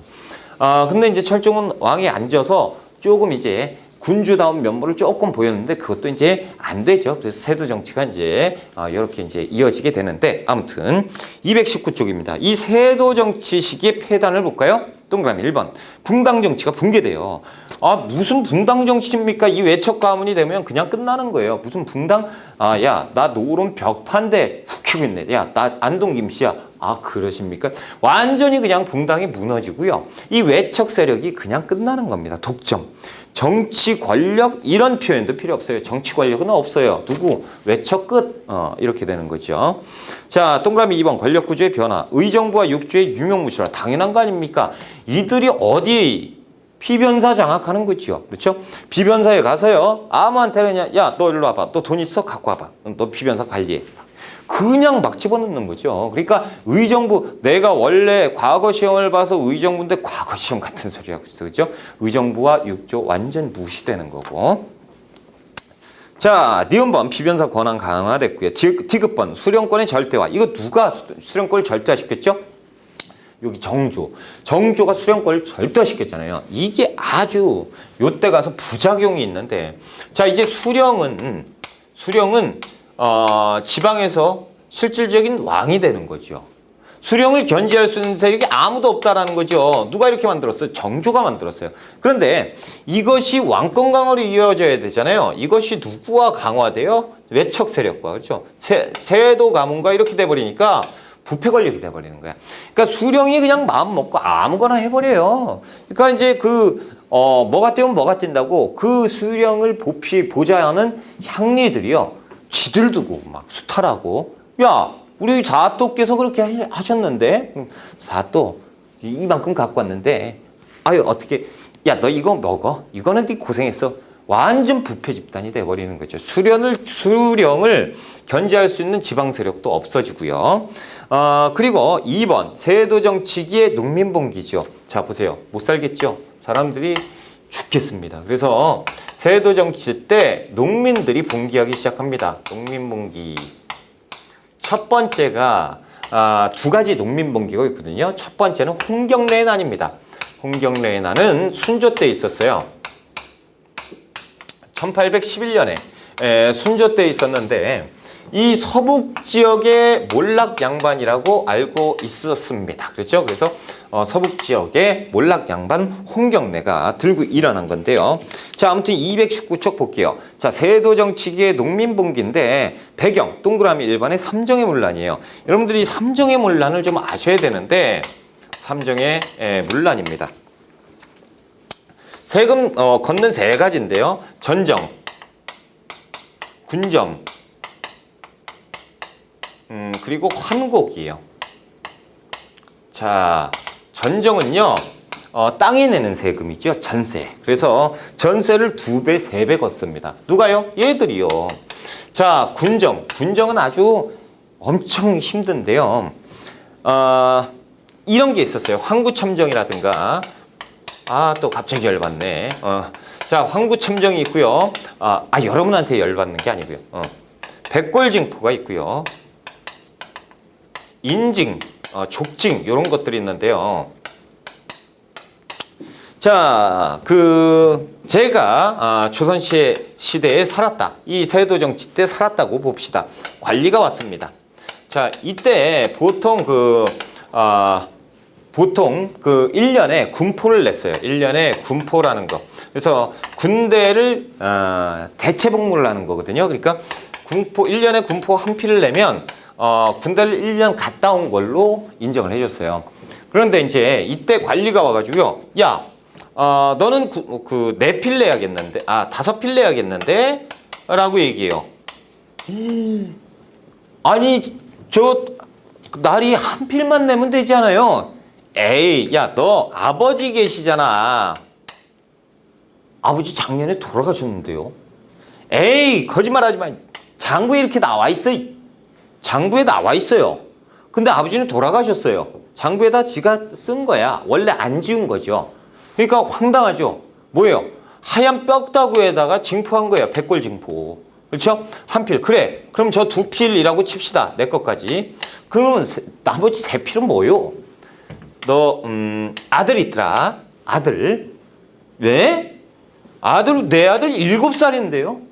근데 이제 철종은 왕에 앉아서 조금 이제 군주다운 면모를 조금 보였는데 그것도 이제 안 되죠. 그래서 세도 정치가 이제 이렇게 이제 이어지게 되는데 아무튼 219쪽입니다. 이 세도 정치 시기의 폐단을 볼까요? 동그라미 1번. 붕당 정치가 붕괴돼요. 아, 무슨 붕당 정치입니까? 이 외척 가문이 되면 그냥 끝나는 거예요. 무슨 붕당, 아, 야, 나 노론 벽판대 훅 키고 있네. 야, 나 안동 김씨야. 아, 그러십니까? 완전히 그냥 붕당이 무너지고요. 이 외척 세력이 그냥 끝나는 겁니다. 독점. 정치 권력 이런 표현도 필요 없어요. 정치 권력은 없어요. 누구? 외척 끝. 이렇게 되는 거죠. 자, 동그라미 2번 권력 구조의 변화. 의정부와 육조의 유명무실화. 당연한 거 아닙니까? 이들이 어디 피변사 장악하는 거죠. 그렇죠? 피변사에 가서요. 아무한테나 그냥 야, 너 일로 와봐. 너 돈 있어? 갖고 와봐. 너 피변사 관리해. 그냥 막 집어넣는 거죠. 그러니까 의정부, 내가 원래 과거 시험을 봐서 의정부인데 과거 시험 같은 소리 하고 있어. 그죠? 의정부와 육조 완전 무시되는 거고. 자, 니은번 피변사 권한 강화됐고요. 디귿번 수령권의 절대화. 이거 누가 수령권을 절대화시켰죠? 여기 정조. 정조가 수령권을 절대화시켰잖아요. 이게 아주 요때 가서 부작용이 있는데, 자, 이제 수령은 지방에서 실질적인 왕이 되는 거죠. 수령을 견제할 수 있는 세력이 아무도 없다라는 거죠. 누가 이렇게 만들었어요? 정조가 만들었어요. 그런데 이것이 왕권 강화로 이어져야 되잖아요. 이것이 누구와 강화돼요? 외척 세력과. 그렇죠? 세도 가문과 이렇게 돼버리니까 부패 권력이 돼버리는 거야. 그러니까 수령이 그냥 마음 먹고 아무거나 해버려요. 그러니까 이제 뭐가 떼면 뭐가 뛴다고 그 수령을 보좌하는 향리들이요. 쥐들 두고 막 수탈하고, 야, 우리 사또께서 그렇게 하셨는데, 사또 이만큼 갖고 왔는데, 아유, 어떻게, 야, 너 이거 먹어. 이거는 네 고생했어. 완전 부패 집단이 돼버리는 거죠. 수령을 견제할 수 있는 지방 세력도 없어지고요. 그리고 2번 세도 정치기의 농민봉기죠. 자, 보세요. 못 살겠죠? 사람들이 죽겠습니다. 그래서 세도 정치 때 농민들이 봉기하기 시작합니다. 농민봉기. 첫 번째가 두 가지 농민봉기가 있거든요. 첫 번째는 홍경래난입니다. 홍경래난은 순조 때 있었어요. 1811년에 순조 때 있었는데 이 서북 지역의 몰락 양반이라고 알고 있었습니다. 그렇죠? 그래서 서북 지역의 몰락 양반 홍경래가 들고 일어난 건데요. 자, 아무튼 219쪽 볼게요. 자, 세도 정치기의 농민봉기인데 배경 동그라미 1번의 삼정의 문란이에요. 여러분들이 삼정의 문란을 좀 아셔야 되는데 삼정의 문란입니다. 세금 걷는 세 가지인데요. 전정, 군정, 그리고 환곡이에요. 자, 전정은요, 땅이 내는 세금이죠. 전세. 그래서 전세를 2배, 3배 걷습니다. 누가요? 얘들이요. 자, 군정. 군정은 아주 엄청 힘든데요. 이런 게 있었어요. 황구첨정이라든가. 또 갑자기 열받네. 자, 황구첨정이 있고요. 여러분한테 열받는 게 아니고요. 백골징포가 있고요. 인징, 족징 이런 것들이 있는데요. 자, 제가 조선 시대에 살았다. 이 세도 정치 때 살았다고 봅시다. 관리가 왔습니다. 자, 이때 보통 1년에 군포를 냈어요. 1년에 군포라는 거. 그래서 군대를 대체복무를 하는 거거든요. 그러니까 1년에 군포 한 필을 내면 군대를 1년 갔다 온 걸로 인정을 해줬어요. 그런데 이제 이때 관리가 와가지고요. 야, 너는 4필 내야겠는데, 5필 내야겠는데? 라고 얘기해요. 아니, 날이 한 필만 내면 되지 않아요? 에이, 야, 너 아버지 계시잖아. 아버지 작년에 돌아가셨는데요. 에이, 거짓말하지 마. 장부에 이렇게 나와 있어. 장부에 나와 있어요. 근데 아버지는 돌아가셨어요. 장부에다 지가 쓴 거야. 원래 안 지운 거죠. 그러니까 황당하죠. 뭐예요? 하얀 뼈다구에다가 징포한 거예요. 백골징포. 그렇죠? 한 필. 그래. 그럼 저 2필이라고 칩시다. 내 것까지. 그러면 나머지 3필은 뭐요? 너 아들 있더라. 아들. 왜? 내 아들 7살인데요.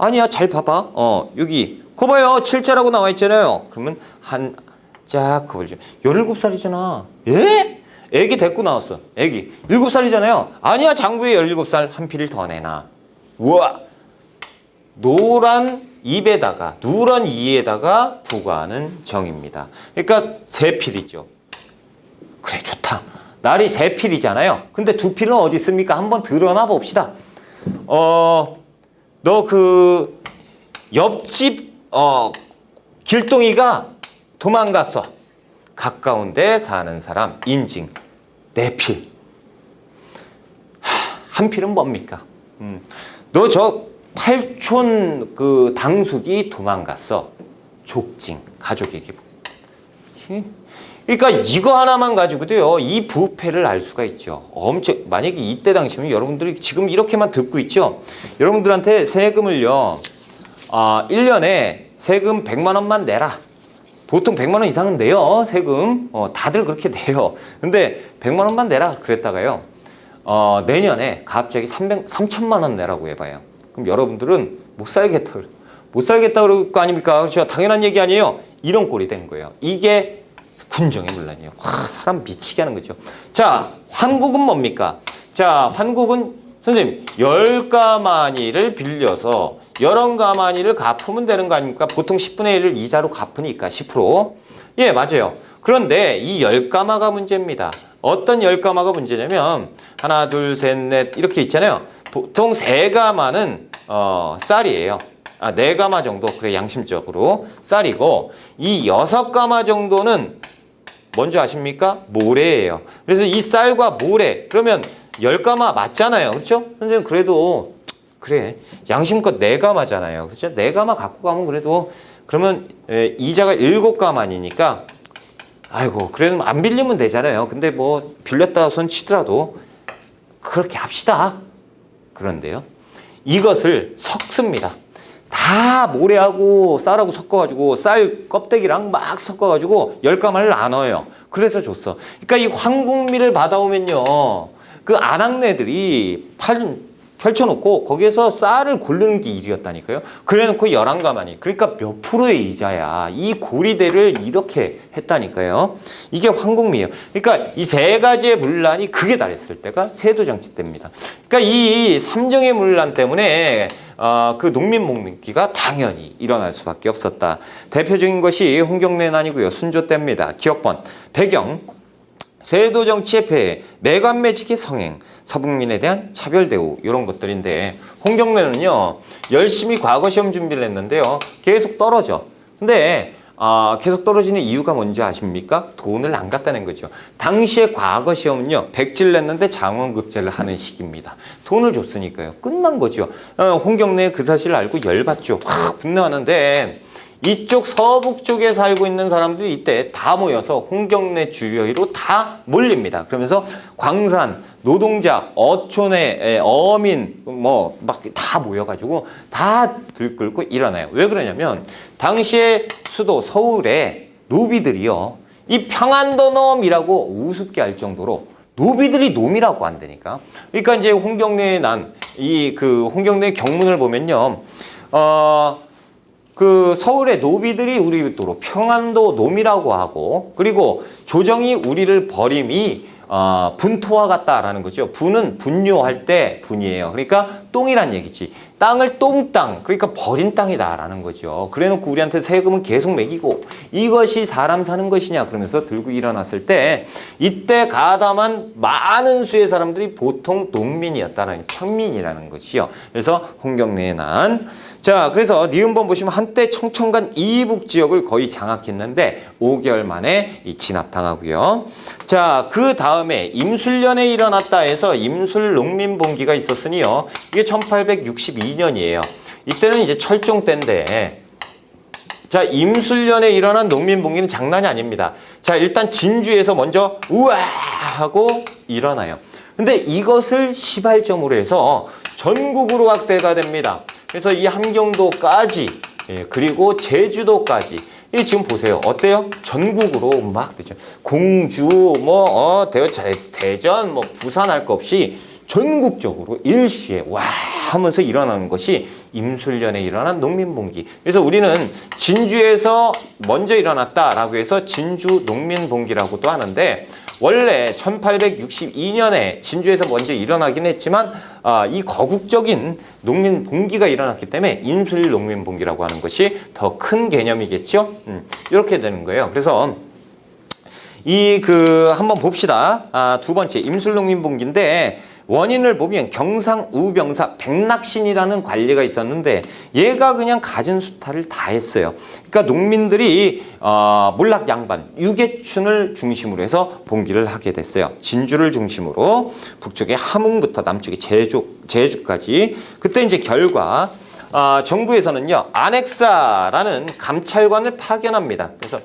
아니야, 잘 봐봐. 여기 그거 봐요. 7자라고 나와 있잖아요. 그러면 그걸 좀 17살이잖아. 예? 애기 데리고 나왔어. 애기 7살이잖아요. 아니야, 장부에 17살 한 필을 더 내놔. 우와. 노란 입에다가 누런 이에다가 부과하는 정입니다. 그러니까 세 필이죠. 그래, 좋다. 날이 세 필이잖아요. 근데 두 필은 어디 있습니까? 한번 드러나 봅시다. 너 그 옆집 길동이가 도망갔어. 가까운 데 사는 사람 인증. 네 필. 한 필은 뭡니까? 너 저 팔촌 그 당숙이 도망갔어. 족징. 가족에게. 그러니까 이거 하나만 가지고도요, 이 부패를 알 수가 있죠. 만약에 이때 당시면 여러분들이 지금 이렇게만 듣고 있죠. 여러분들한테 세금을요, 1년에 세금 100만 원만 내라. 보통 100만 원 이상은 내요, 세금. 다들 그렇게 내요. 근데 100만 원만 내라 그랬다가요, 내년에 갑자기 3천만 원 내라고 해봐요. 그럼 여러분들은 못 살겠다 그럴 거 아닙니까? 그렇죠? 당연한 얘기 아니에요. 이런 꼴이 된 거예요. 이게 군정의 문란이에요. 와, 사람 미치게 하는 거죠. 자, 환국은 뭡니까? 자, 환국은 선생님 10가마니를 빌려서 11가마니를 갚으면 되는 거 아닙니까? 보통 10분의 1을 이자로 갚으니까 10%. 예, 맞아요. 그런데 이 10가마가 문제입니다. 어떤 10가마가 문제냐면 하나, 둘, 셋, 넷 이렇게 있잖아요. 보통 3가마는 쌀이에요. 4가마 정도, 그래, 양심적으로 쌀이고, 이 6가마 정도는 뭔지 아십니까? 모래예요. 그래서 이 쌀과 모래, 그러면 10가마 맞잖아요. 그렇죠? 선생님, 그래도 그래, 양심껏 4가마잖아요. 그렇죠? 4가마 갖고 가면 그래도, 그러면 이자가 7가마니까 아이고, 그래도 안 빌리면 되잖아요. 근데 뭐 빌렸다 손 치더라도 그렇게 합시다. 그런데요, 이것을 섞습니다. 다 모래하고 쌀하고 섞어가지고 쌀 껍데기랑 막 섞어가지고 10가마를 나눠요. 그래서 줬어. 그러니까 이 황국미를 받아오면요, 그 아낙네들이 펼쳐놓고 거기에서 쌀을 고르는 게 일이었다니까요. 그래놓고 11가마니. 그러니까 몇 프로의 이자야. 이 고리대를 이렇게 했다니까요. 이게 황국미예요. 그러니까 이 세 가지의 문란이 극에 달했을 때가 세도정치 때입니다. 그러니까 이 삼정의 문란 때문에 그 농민복리기가 당연히 일어날 수밖에 없었다. 대표적인 것이 홍경래난이고요. 순조 때입니다. 기억번, 배경, 세도 정치의 폐해, 매관매직의 성행, 서북민에 대한 차별 대우, 이런 것들인데, 홍경래는요 열심히 과거 시험 준비를 했는데요, 계속 떨어져. 근데 계속 떨어지는 이유가 뭔지 아십니까? 돈을 안 갖다 낸 거죠. 당시에 과거 시험은요, 백지를 냈는데 장원급제를 하는 시기입니다. 돈을 줬으니까요. 끝난 거죠. 홍경래 그 사실을 알고 열받죠. 확 분노하는데, 이쪽 서북 쪽에 살고 있는 사람들이 이때 다 모여서 홍경래 주려이로 다 몰립니다. 그러면서 광산, 노동자, 어촌의 어민 뭐 막 다 모여가지고 다 들끓고 일어나요. 왜 그러냐면 당시에 수도 서울에 노비들이요, 이 평안도 놈이라고 우습게 할 정도로 노비들이 놈이라고 한다니까. 그러니까 이제 홍경래에 난 이 그 홍경래 경문을 보면요, 그 서울의 노비들이 우리 도로 평안도 놈이라고 하고, 그리고 조정이 우리를 버림이 분토와 같다라는 거죠. 분은 분뇨할 때 분이에요. 그러니까 똥이란 얘기지. 땅을 똥땅, 그러니까 버린 땅이다라는 거죠. 그래놓고 우리한테 세금은 계속 매기고 이것이 사람 사는 것이냐 그러면서 들고 일어났을 때, 이때 가담한 많은 수의 사람들이 보통 농민이었다라는, 평민이라는 것이요. 그래서 홍경래에 난, 자, 그래서 니은번 보시면 한때 청천간 이북 지역을 거의 장악했는데 5개월 만에 진압당하고요. 자, 그 다음에 임술년에 일어났다 해서 임술 농민봉기가 있었으니요, 이게 1862년이에요. 이때는 이제 철종 때인데, 자, 임술년에 일어난 농민봉기는 장난이 아닙니다. 자, 일단 진주에서 먼저 우와 하고 일어나요. 근데 이것을 시발점으로 해서 전국으로 확대가 됩니다. 그래서 이 함경도까지, 그리고 제주도까지, 이 지금 보세요. 어때요? 전국으로 막 되죠. 공주, 대전, 부산 할 거 없이 전국적으로 일시에 와 하면서 일어나는 것이 임술년에 일어난 농민봉기. 그래서 우리는 진주에서 먼저 일어났다라고 해서 진주 농민봉기라고도 하는데, 원래 1862년에 진주에서 먼저 일어나긴 했지만 이 거국적인 농민봉기가 일어났기 때문에 임술농민봉기라고 하는 것이 더 큰 개념이겠죠. 이렇게 되는 거예요. 그래서 한번 봅시다. 두 번째 임술농민봉기인데 원인을 보면 경상우병사 백낙신이라는 관리가 있었는데 얘가 그냥 갖은 수탈을 다 했어요. 그러니까 농민들이 몰락양반, 유계춘을 중심으로 해서 봉기를 하게 됐어요. 진주를 중심으로 북쪽의 함흥부터 남쪽의 제주까지. 그때 이제 결과 정부에서는요 안핵사라는 감찰관을 파견합니다. 그래서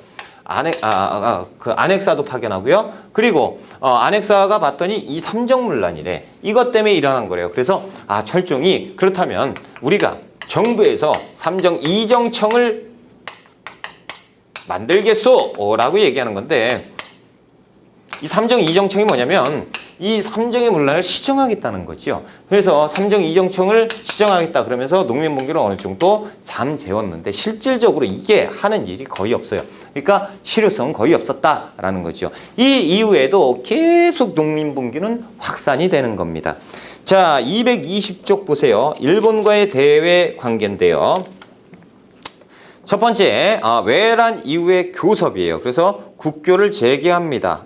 그 안핵사도 파견하고요. 그리고 안핵사가 봤더니 이 삼정문란이래. 이것 때문에 일어난 거래요. 그래서 철종이 그렇다면 우리가 정부에서 삼정 이정청을 만들겠소라고 얘기하는 건데 이 삼정 이정청이 뭐냐면 이 삼정의 문란을 시정하겠다는 거죠. 그래서 삼정 이정청을 시정하겠다 그러면서 농민봉기를 어느 정도 잠재웠는데 실질적으로 이게 하는 일이 거의 없어요. 그러니까 실효성은 거의 없었다라는 거죠. 이 이후에도 계속 농민봉기는 확산이 되는 겁니다. 자, 220쪽 보세요. 일본과의 대외 관계인데요. 첫 번째, 외란 이후의 교섭이에요. 그래서 국교를 재개합니다.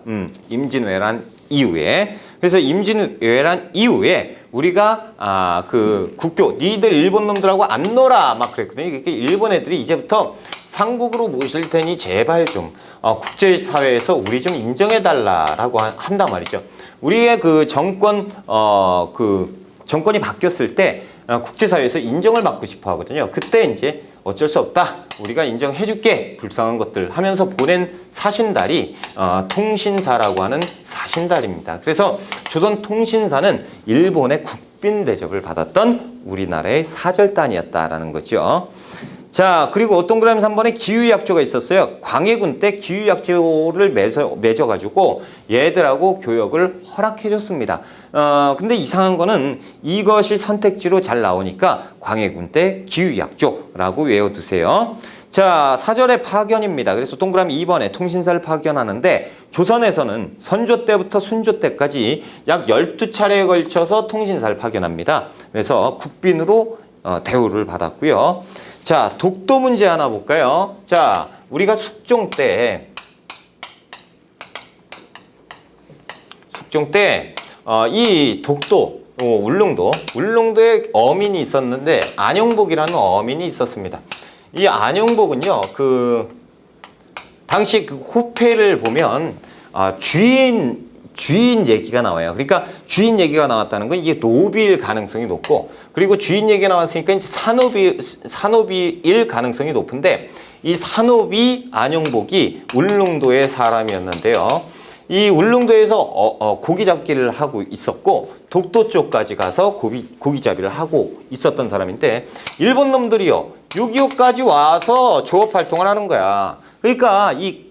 임진왜란 이후에. 그래서 임진왜란 이후에 우리가 그 국교 니들 일본 놈들하고 안 놀아 막 그랬거든요. 이렇게 일본 애들이 이제부터 상국으로 모실 테니 제발 좀 국제사회에서 우리 좀 인정해달라라고 한단 말이죠. 우리의 그 정권이 바뀌었을 때 국제사회에서 인정을 받고 싶어 하거든요. 그때 이제 어쩔 수 없다. 우리가 인정해줄게. 불쌍한 것들 하면서 보낸 사신달이 통신사라고 하는 사신달입니다. 그래서 조선통신사는 일본의 국빈 대접을 받았던 우리나라의 사절단이었다라는 거죠. 자, 그리고 동그라미 3번에 기후약조가 있었어요. 광해군 때 기후약조를 맺어가지고 얘들하고 교역을 허락해줬습니다. 근데 이상한 거는 이것이 선택지로 잘 나오니까 광해군 때 기후약조라고 외워두세요. 자, 사절의 파견입니다. 그래서 동그라미 2번에 통신사를 파견하는데 조선에서는 선조 때부터 순조 때까지 약 12차례에 걸쳐서 통신사를 파견합니다. 그래서 국빈으로 대우를 받았고요. 자, 독도 문제 하나 볼까요? 자, 우리가 숙종 때 이 독도, 울릉도에 어민이 있었는데 안영복이라는 어민이 있었습니다. 이 안영복은요, 당시 그 호패를 보면 주인 얘기가 나와요. 그러니까 주인 얘기가 나왔다는 건 이게 노비일 가능성이 높고, 그리고 주인 얘기가 나왔으니까 이제 산업이일 가능성이 높은데, 이 산업이 안영복이 울릉도의 사람이었는데요. 이 울릉도에서 고기 잡기를 하고 있었고, 독도 쪽까지 가서 고기잡이를 하고 있었던 사람인데, 일본 놈들이요 6.25까지 와서 조업 활동을 하는 거야. 그러니까 이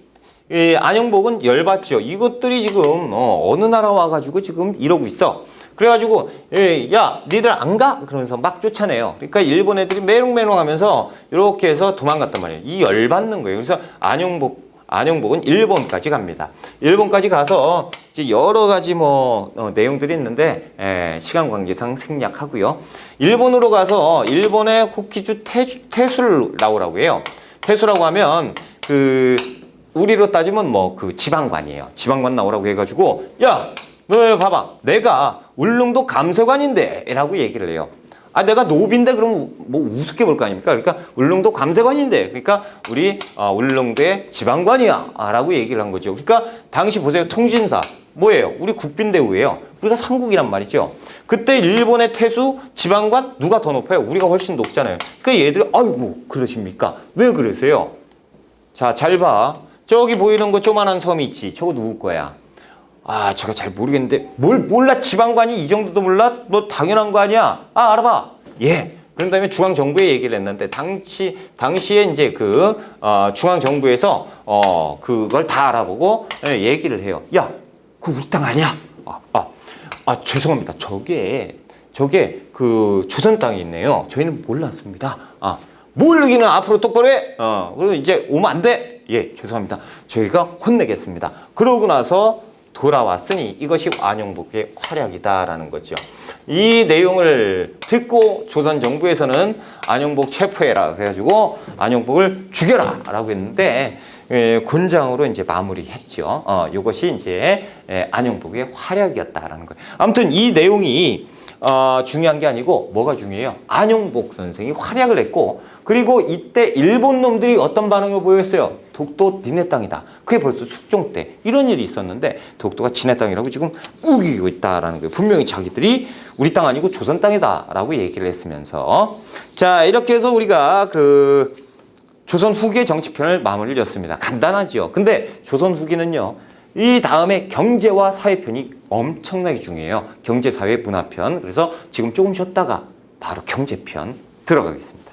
안영복은 열받죠. 이것들이 지금 어느 나라 와가지고 지금 이러고 있어. 그래가지고 야 니들 안 가? 그러면서 막 쫓아내요. 그러니까 일본 애들이 메롱메롱하면서 이렇게 해서 도망갔단 말이에요. 이 열받는 거예요. 그래서 안영복은 일본까지 갑니다. 일본까지 가서 이제 여러 가지 내용들이 있는데 시간 관계상 생략하고요. 일본으로 가서 일본의 호키주 태수를 나오라고 해요. 태수라고 하면 우리로 따지면 지방관이에요. 지방관 나오라고 해가지고 야, 너 봐봐. 내가 울릉도 감세관인데 라고 얘기를 해요. 내가 노비인데 그럼 우습게 볼 거 아닙니까? 그러니까 울릉도 감세관인데, 그러니까 우리 울릉도의 지방관이야 라고 얘기를 한 거죠. 그러니까 당시 보세요. 통신사 뭐예요? 우리 국빈대우예요. 우리가 삼국이란 말이죠. 그때 일본의 태수 지방관 누가 더 높아요? 우리가 훨씬 높잖아요. 그러니까 얘들이 아이고 그러십니까? 왜 그러세요? 자, 잘 봐. 저기 보이는 거 조만한 섬이 있지. 저거 누구 거야? 제가 잘 모르겠는데 뭘 몰라. 지방관이 이 정도도 몰라? 뭐 당연한 거 아니야? 알아봐. 예. 그런 다음에 중앙정부에 얘기를 했는데 당시에 이제 중앙정부에서 그걸 다 알아보고 얘기를 해요. 야, 그거 우리 땅 아니야? 죄송합니다. 저게 조선 땅이 있네요. 저희는 몰랐습니다. 모르기는 앞으로 똑바로 해. 그리고 이제 오면 안 돼. 예, 죄송합니다. 저희가 혼내겠습니다. 그러고 나서 돌아왔으니 이것이 안용복의 활약이다라는 거죠. 이 내용을 듣고 조선 정부에서는 안용복 체포해라 그래가지고 안용복을 죽여라라고 했는데 곤장으로 이제 마무리했죠. 이것이 이제 안용복의 활약이었다라는 거예요. 아무튼 이 내용이 중요한 게 아니고 뭐가 중요해요? 안용복 선생이 활약을 했고 그리고 이때 일본 놈들이 어떤 반응을 보였어요? 독도 니네 땅이다. 그게 벌써 숙종 때 이런 일이 있었는데 독도가 지네 땅이라고 지금 우기고 있다라는 거예요. 분명히 자기들이 우리 땅 아니고 조선 땅이다라고 얘기를 했으면서 자 이렇게 해서 우리가 그 조선 후기의 정치편을 마무리를 졌습니다. 간단하죠. 근데 조선 후기는요. 이 다음에 경제와 사회편이 엄청나게 중요해요. 경제, 사회, 문화편. 그래서 지금 조금 쉬었다가 바로 경제편 들어가겠습니다.